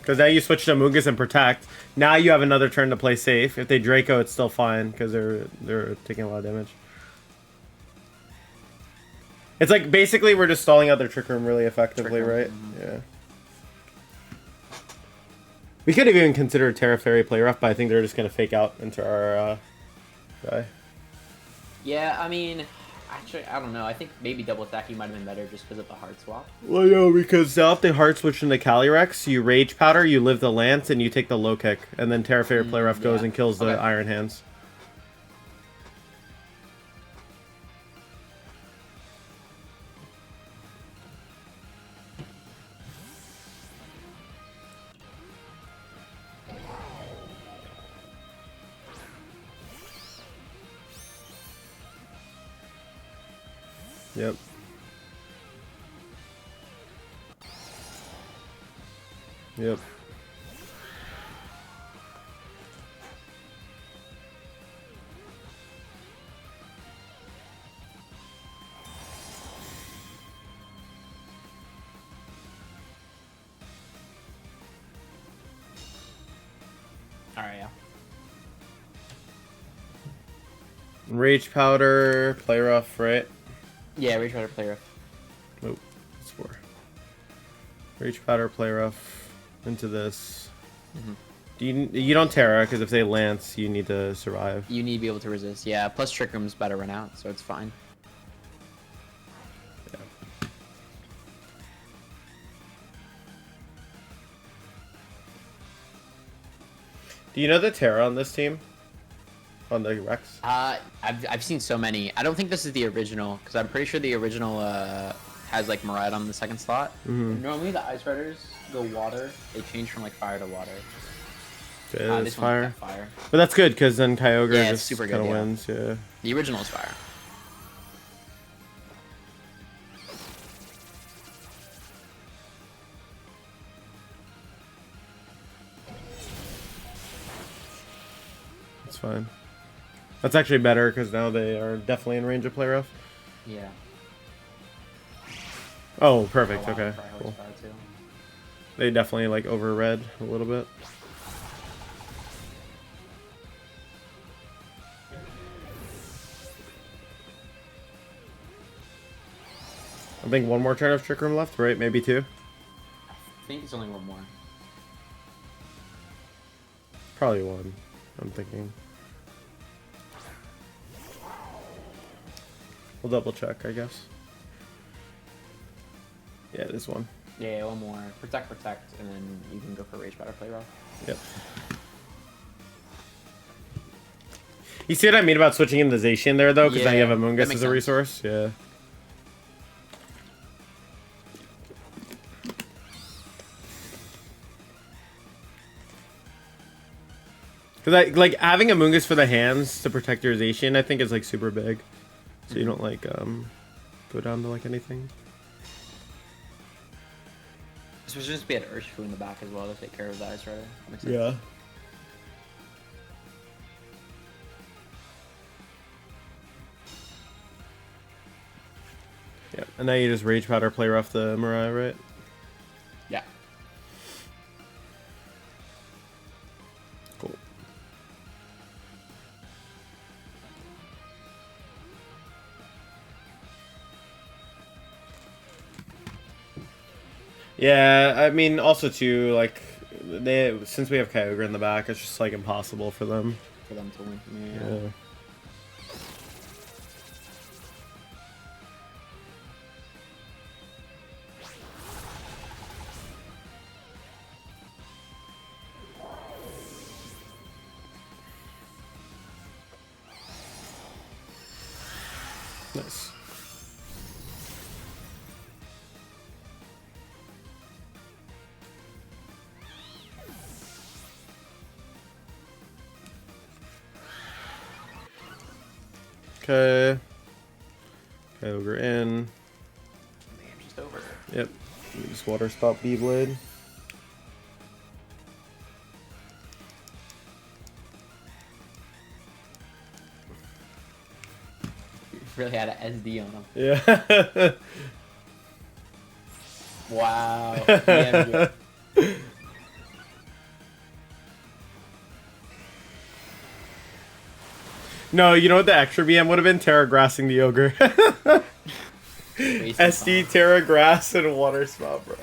Because now you switch to Amoonguss and Protect. Now you have another turn to play safe. If they Draco, it's still fine, because they're taking a lot of damage. It's like, basically, we're just stalling out their Trick Room really effectively, right? Yeah. We could have even considered Terra Fairy play rough, but I think they're just going to fake out into our guy. Yeah, I mean, actually, I don't know. I think maybe double stacking might have been better just because of the hard swap. Well, no, because now if they hard switch into Calyrex, you Rage Powder, you live the Lance, and you take the low kick. And then Terra Fairy play rough goes and kills the Iron Hands. Yep. Yep. Alright, yeah. Rage Powder, play rough, right? Yeah, Rage Powder play rough. Nope. It's 4. Rage Powder, play rough into this. You don't Terra, because if they Lance, you need to survive. You need to be able to resist. Yeah, plus Trick Room's about to run out, so it's fine. Yeah. Do you know the Terra on this team? On the Rex? I've seen so many. I don't think this is the original, because I'm pretty sure the original has like Miraidon on the second slot. Normally the Ice Riders go water. They change from like fire to water. It's fire. Fire. But that's good, because then Kyogre just super kind of good, wins, yeah. The original is fire. That's fine. That's actually better, because now they are definitely in range of play rough. Yeah. Oh, perfect, Oh, wow, okay, Fire cool. Fire too. They definitely, like, over-read a little bit. I think one more turn of Trick Room left, right? Maybe 2? I think it's only one more. Probably 1, I'm thinking. We'll double check, I guess. Yeah, it is 1. Yeah, one more. Protect, and then you can go for Rage Powder play rough. Yep. You see what I mean about switching in the Zacian there, though? Because now you have Amoonguss as a resource? Yeah. Because like having Amoonguss for the hands to protect your Zacian, I think is like super big. So you don't like go down to like anything. Especially since we had Urshifu in the back as well to take care of that, right? Yeah. Yeah, and now you just Rage Powder play rough the Mirai, right? Yeah. Cool. Yeah, I mean, also too, like, since we have Kyogre in the back, it's just like impossible for them. For them to win. Yeah. Nice. Okay. Kyogre in. Just over. Yep. Just water stop B-Blade. Really had an SD on him. Yeah. Wow. Yeah, No, you know what the extra BM would have been? Terra Grassing the Ogre. SD, Terra Grass, and Water Spout, bro.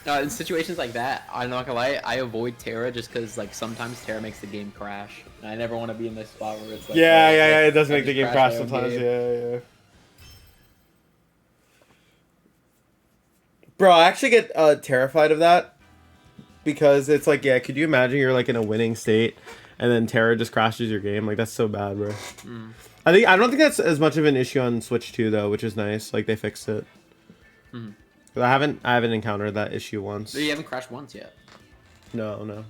In situations like that, I'm not gonna lie, I avoid Terra just because like sometimes Terra makes the game crash. And I never want to be in this spot where it's like yeah, it does make the game crash sometimes. Game. Yeah. Bro, I actually get terrified of that because it's like, yeah, could you imagine you're like in a winning state and then Terra just crashes your game? Like that's so bad, bro. I don't think that's as much of an issue on Switch 2 though, which is nice. Like they fixed it. I haven't encountered that issue once. So you haven't crashed once yet? No.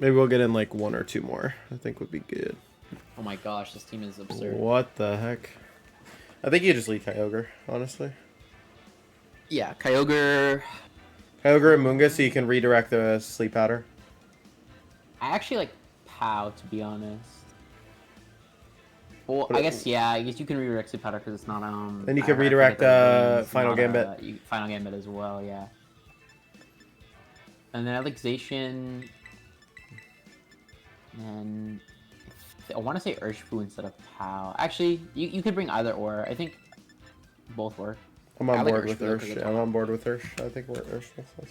Maybe we'll get in like 1 or 2 more. I think would be good. Oh my gosh, this team is absurd. What the heck? I think you just lead Kyogre, honestly. Yeah, Kyogre and Munga so you can redirect the Sleep Powder. I actually like Pow, to be honest. Well, I guess you can redirect Sleep Powder because it's not And you can redirect Final Gambit. Final Gambit as well, yeah. And then I like Zacian. And I want to say Urshifu instead of Pow. Actually, you could bring either or. I think both work. I'm on board with Ursh. Yeah, I'm on board with Ursh. I think we're Ursh with this.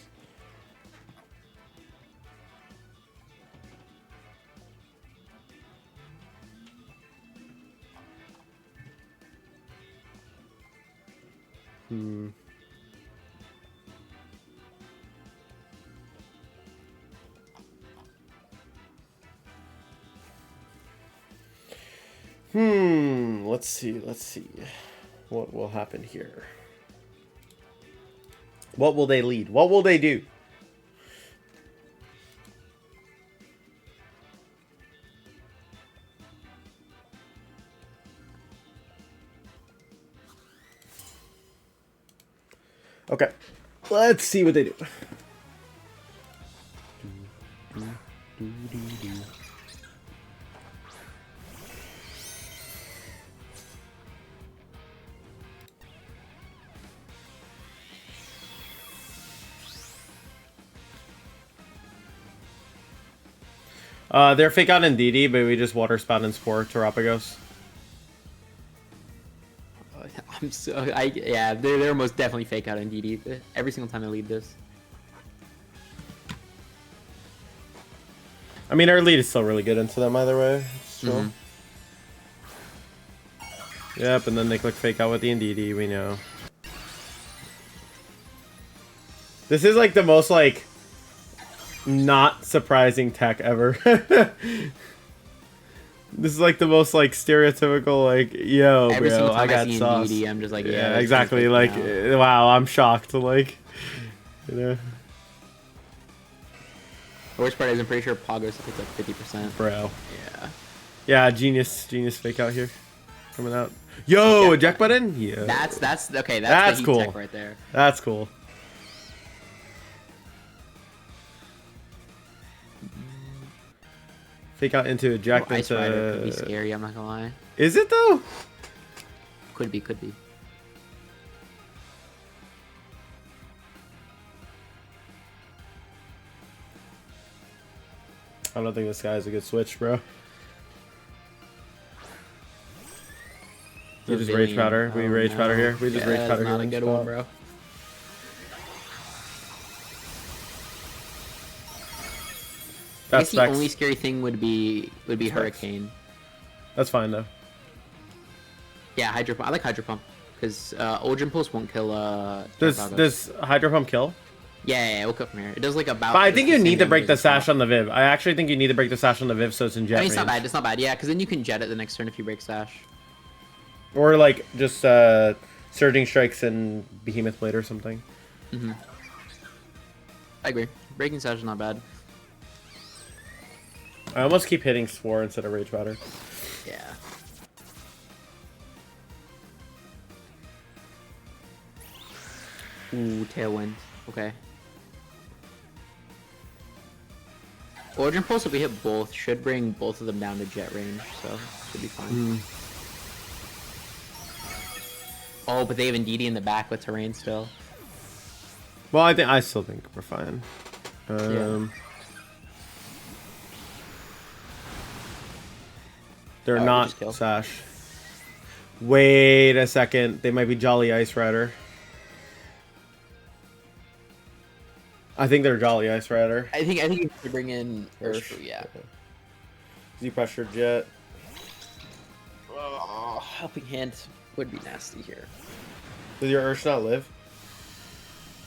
Let's see. What will happen here? What will they lead? What will they do? Okay. Let's see what they do. They're fake out in DD, but we just water spout and spore Terapagos. They're most definitely fake out in DD every single time I lead this. I mean, our lead is still really good into them either way. Yep, and then they click fake out with the DD, we know. This is like the most like not surprising tech ever. This is like the most like stereotypical like yo Every bro single time I got see sauce. DD, I'm just like Yeah, exactly. Like wow, I'm shocked. Like you know. The worst part is I'm pretty sure Pogos picked like 50%. Bro. Yeah. Yeah, genius fake out here, coming out. Yo, eject button. Yeah. That's okay. That's the heat cool. tech right there. That's cool. Fake out into eject Ice into. Rider could be scary. I'm not gonna lie. Is it though? Could be. Could be. I don't think this guy is a good switch, bro. We just rage powder. We rage powder here. We just rage powder here. Not a good one, bro. I guess the only scary thing would be Hurricane. That's fine though. Yeah, Hydro Pump. I like Hydro Pump because Ultra Impulse won't kill. Does Hydro Pump kill? Yeah, we'll cut from here. It does like about. But I think you need to break the sash on the Viv. I actually think you need to break the sash on the Viv so it's in jet I mean, it's range. not bad. It's not bad. Yeah, because then you can jet it the next turn if you break sash. Or like just Surging Strikes and Behemoth Blade or something. Mm-hmm. I agree. Breaking sash is not bad. I almost keep hitting Spore instead of Rage Powder. Yeah. Ooh, Tailwind. Okay. Origin Pulse, if we hit both, should bring both of them down to jet range, so should be fine. Oh, but they have Indeedee in the back with terrain still. Well, I still think we're fine. Yeah. They're not Sash. Wait a second. They might be Jolly Ice Rider. I think they're Jolly Ice Rider. I think you should bring in Urshifu, yeah. Z Pressure Jet. Oh, Helping Hand would be nasty here. Does your Ursh not live?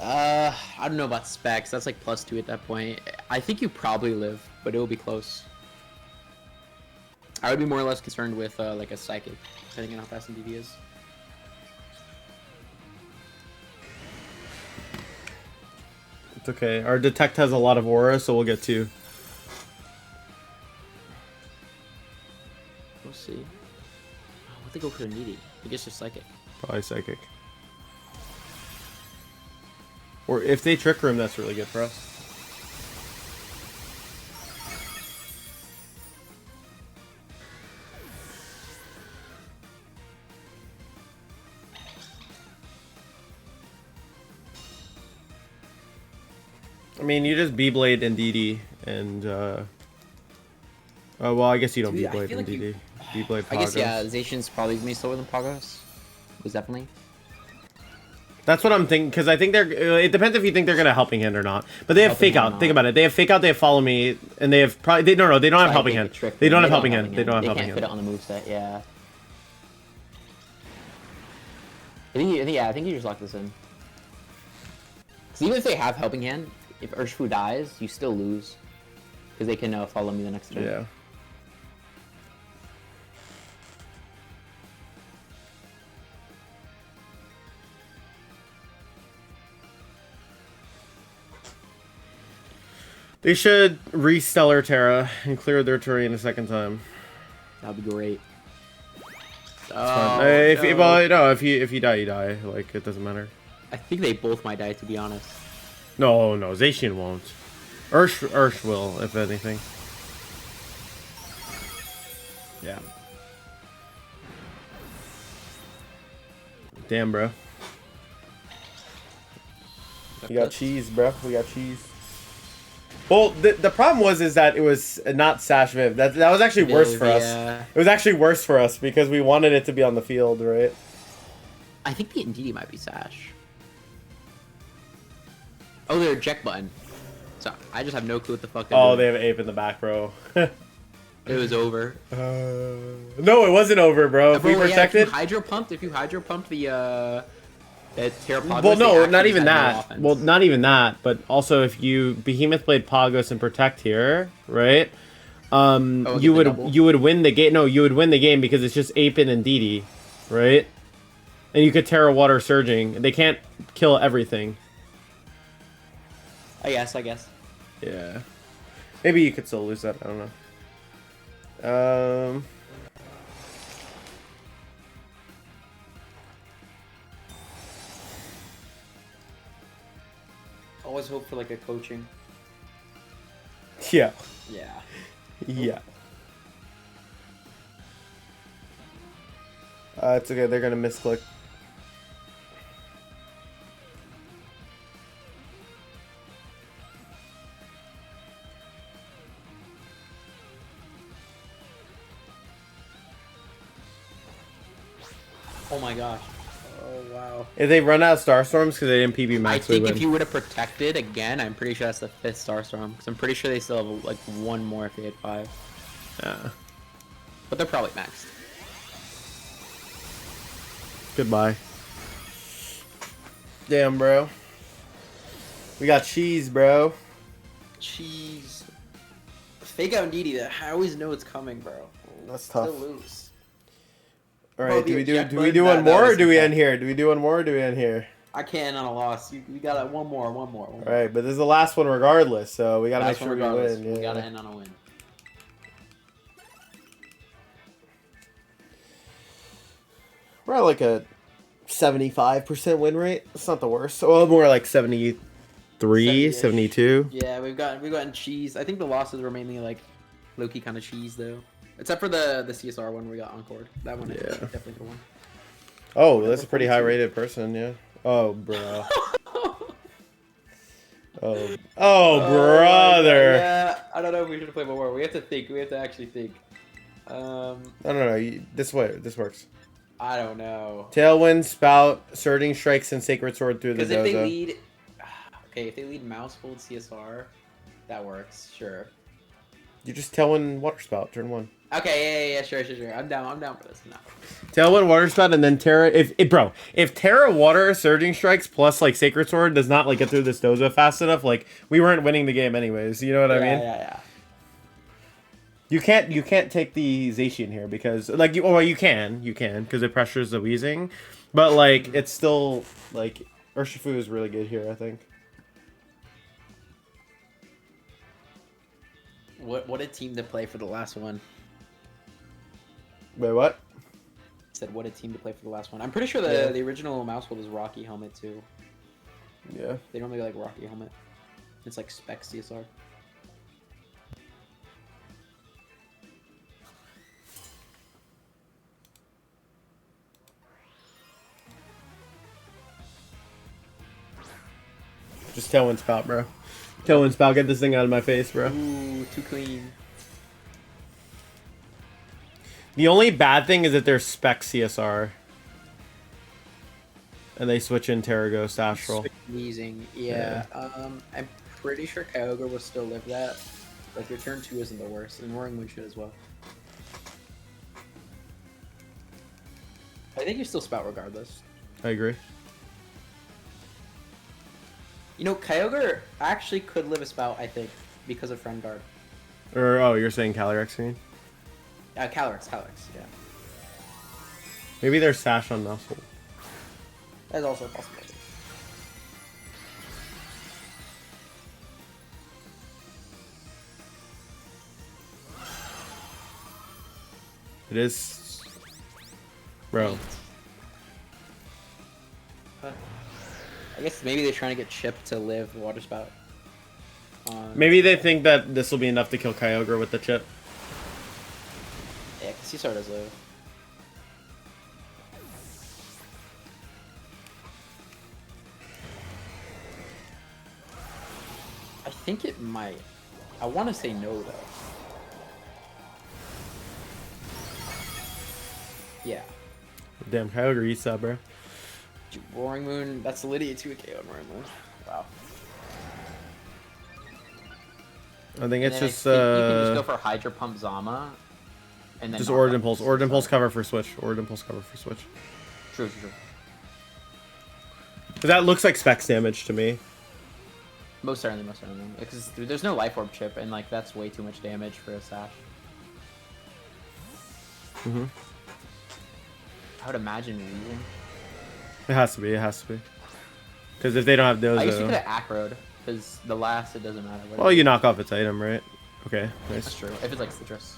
I don't know about specs. That's like +2 at that point. I think you probably live, but it will be close. I would be more or less concerned with like a Psychic, depending on how fast DV is. It's okay. Our Detect has a lot of aura, so we'll get 2. We'll see. Oh, what they go for the needy? I guess just Psychic. Probably Psychic. Or if they Trick Room, that's really good for us. I mean, you just B-Blade and DD, and, well, I guess you don't B-Blade and like DD. B-Blade Pogos. I guess, yeah, Zacian's probably going to be slower than Pogos. Was definitely. That's what I'm thinking, because I think they're, it depends if you think they're going to Helping Hand or not. But they have Fake Out, think about it. They have Fake Out, they have Follow Me, and they have probably, they don't have Helping Hand. They don't have Helping Hand. They don't have Helping Hand. They can't fit it on the moveset, yeah. I think you just lock this in. Because even if they have Helping Hand, if Urshifu dies, you still lose. Because they can follow me the next turn. Yeah. They should re-Stellar Terra and clear their terrain a second time. That'd be great. Oh, if you die, you die. Like, it doesn't matter. I think they both might die, to be honest. No, Zacian won't. Ursh will, if anything. Yeah. Damn, bro. We got cheese, bro. We got cheese. Well, the problem is that it was not Sash Viv. That was actually worse for us. It was actually worse for us because we wanted it to be on the field, right? I think the Indeedee might be Sash. Oh, they're eject button. So I just have no clue what the fuck they're doing. They have Ape in the back, bro. It was over. No, it wasn't over, bro. If we protected, if you hydro pumped the Terrapagos, Well, no, they not actually even just had no that. offense. Well, not even that. But also, if you Behemoth Blade Pagos and Protect here, right? Oh, You get the double? would win the game. No, you would win the game because it's just Apin and Didi, right? And you could Terra Water Surging. They can't kill everything. I guess. Yeah. Maybe you could still lose that. I don't know. Always hope for like a coaching. Yeah. Yeah. Yeah. It's okay. They're gonna misclick. Oh my gosh. Oh wow. If they run out of Starstorms because they didn't PB I max, think we if win. you would have protected again, I'm pretty sure that's the 5th Starstorm. Because I'm pretty sure they still have like one more if they had 5. Yeah. But they're probably maxed. Goodbye. Damn, bro. We got cheese, bro. Jeez. Fake out Needy. I always know it's coming, bro. That's tough. Still lose. All right, do we do That one more, or was do we tough. end here? Do we do one more, or do we end here? I can't on a loss. We got one more. All right, but this is the last one regardless, so we gotta make sure we win. Yeah. We gotta end on a win. We're at like a 75% win rate. It's not the worst. Well, more like 73, 70-ish. 72. Yeah, we've gotten cheese. I think the losses were mainly like low-key kind of cheese though. Except for the CSR one we got encored. That one Yeah. definitely the one. Oh, that's a pretty high rated person, yeah. Oh, bro. Oh, brother. Yeah, I don't know if we should play more. We have to think. We have to actually think. No. This works. I don't know. Tailwind, Spout, Surging Strikes, and Sacred Sword through the Because if they Dozo. lead, okay, if they lead Mouse Fold CSR, that works. Sure. You just Tailwind, Water Spout, turn 1. Okay, yeah, sure. I'm down for this. No. Tailwind, Water Spout, and then Terra. If Terra Water Surging Strikes plus like Sacred Sword does not like get through this Dozo fast enough, like we weren't winning the game anyways. You know what I mean? Yeah. You can't take the Zacian here because like you can because it pressures the Weezing, but like it's still like Urshifu is really good here, I think. What a team to play for the last one. Wait, what? Said what a team to play for the last one. I'm pretty sure the original Mousehold is Rocky Helmet too. Yeah. They normally like Rocky Helmet. It's like spec CSR. Just Tailwind Spout, bro. Tailwind Spout, get this thing out of my face, bro. Ooh, too clean. The only bad thing is that they're spec CSR. And they switch in Terraghost Astral. Sneezing. Yeah. I'm pretty sure Kyogre will still live that. Like your turn 2 isn't the worst, and Roaring Moon should as well. I think you still Spout regardless. I agree. You know, Kyogre actually could live a Spout, I think, because of Friend Guard. Or, you're saying Calyrex, you mean? Calyrex, yeah. Maybe there's Sash on Muscle. That's also a possibility. It is... Bro. I guess maybe they're trying to get Chip to live Water Spout. Maybe they think that this will be enough to kill Kyogre with the chip. Yeah, because CSR does live. I think it might. I want to say no, though. Yeah. Damn, Kyogre eats that, bro. Dude, Roaring Moon, that's Lydia 2K on Roaring Moon. Wow. I think it's just, you can just go for Hydro Pump Zama. And then just knock Origin out Pulse. the Origin CSR. Pulse cover for Switch. Origin Pulse cover for Switch. True. Because that looks like specs damage to me. Most certainly. Because there's no life orb chip, and like that's way too much damage for a Sash. Mm-hmm. I would imagine losing. It has to be. Because if they don't have those, I guess you could have acroed, because the last it doesn't matter. Well, you knock off its item, right? Okay, nice. That's true. If it's like citrus.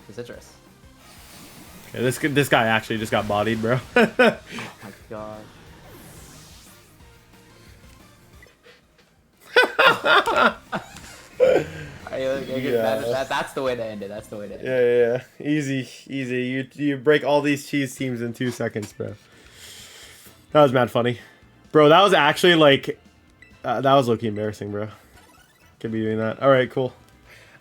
The citrus. Okay, this guy actually just got bodied, bro. Oh my god. That's the way to end it. That's the way to end it. Yeah. Easy. You break all these cheese teams in 2 seconds, bro. That was mad funny. Bro, that was actually like... that was low-key embarrassing, bro. Could be doing that. Alright, cool.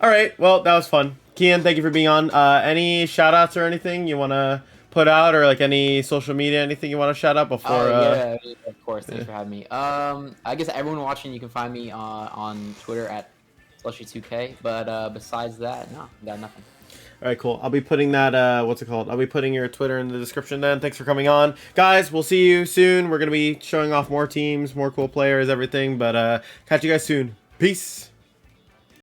Alright, well, that was fun. Kian, thank you for being on. Any shout-outs or anything you want to put out? Or like any social media, anything you want to shout out before... yeah, of course. Thanks for having me. I guess everyone watching, you can find me on Twitter at Slushy2K. But besides that, no, got nothing. All right, cool. I'll be putting that, what's it called? I'll be putting your Twitter in the description then. Thanks for coming on. Guys, we'll see you soon. We're going to be showing off more teams, more cool players, everything. But catch you guys soon. Peace.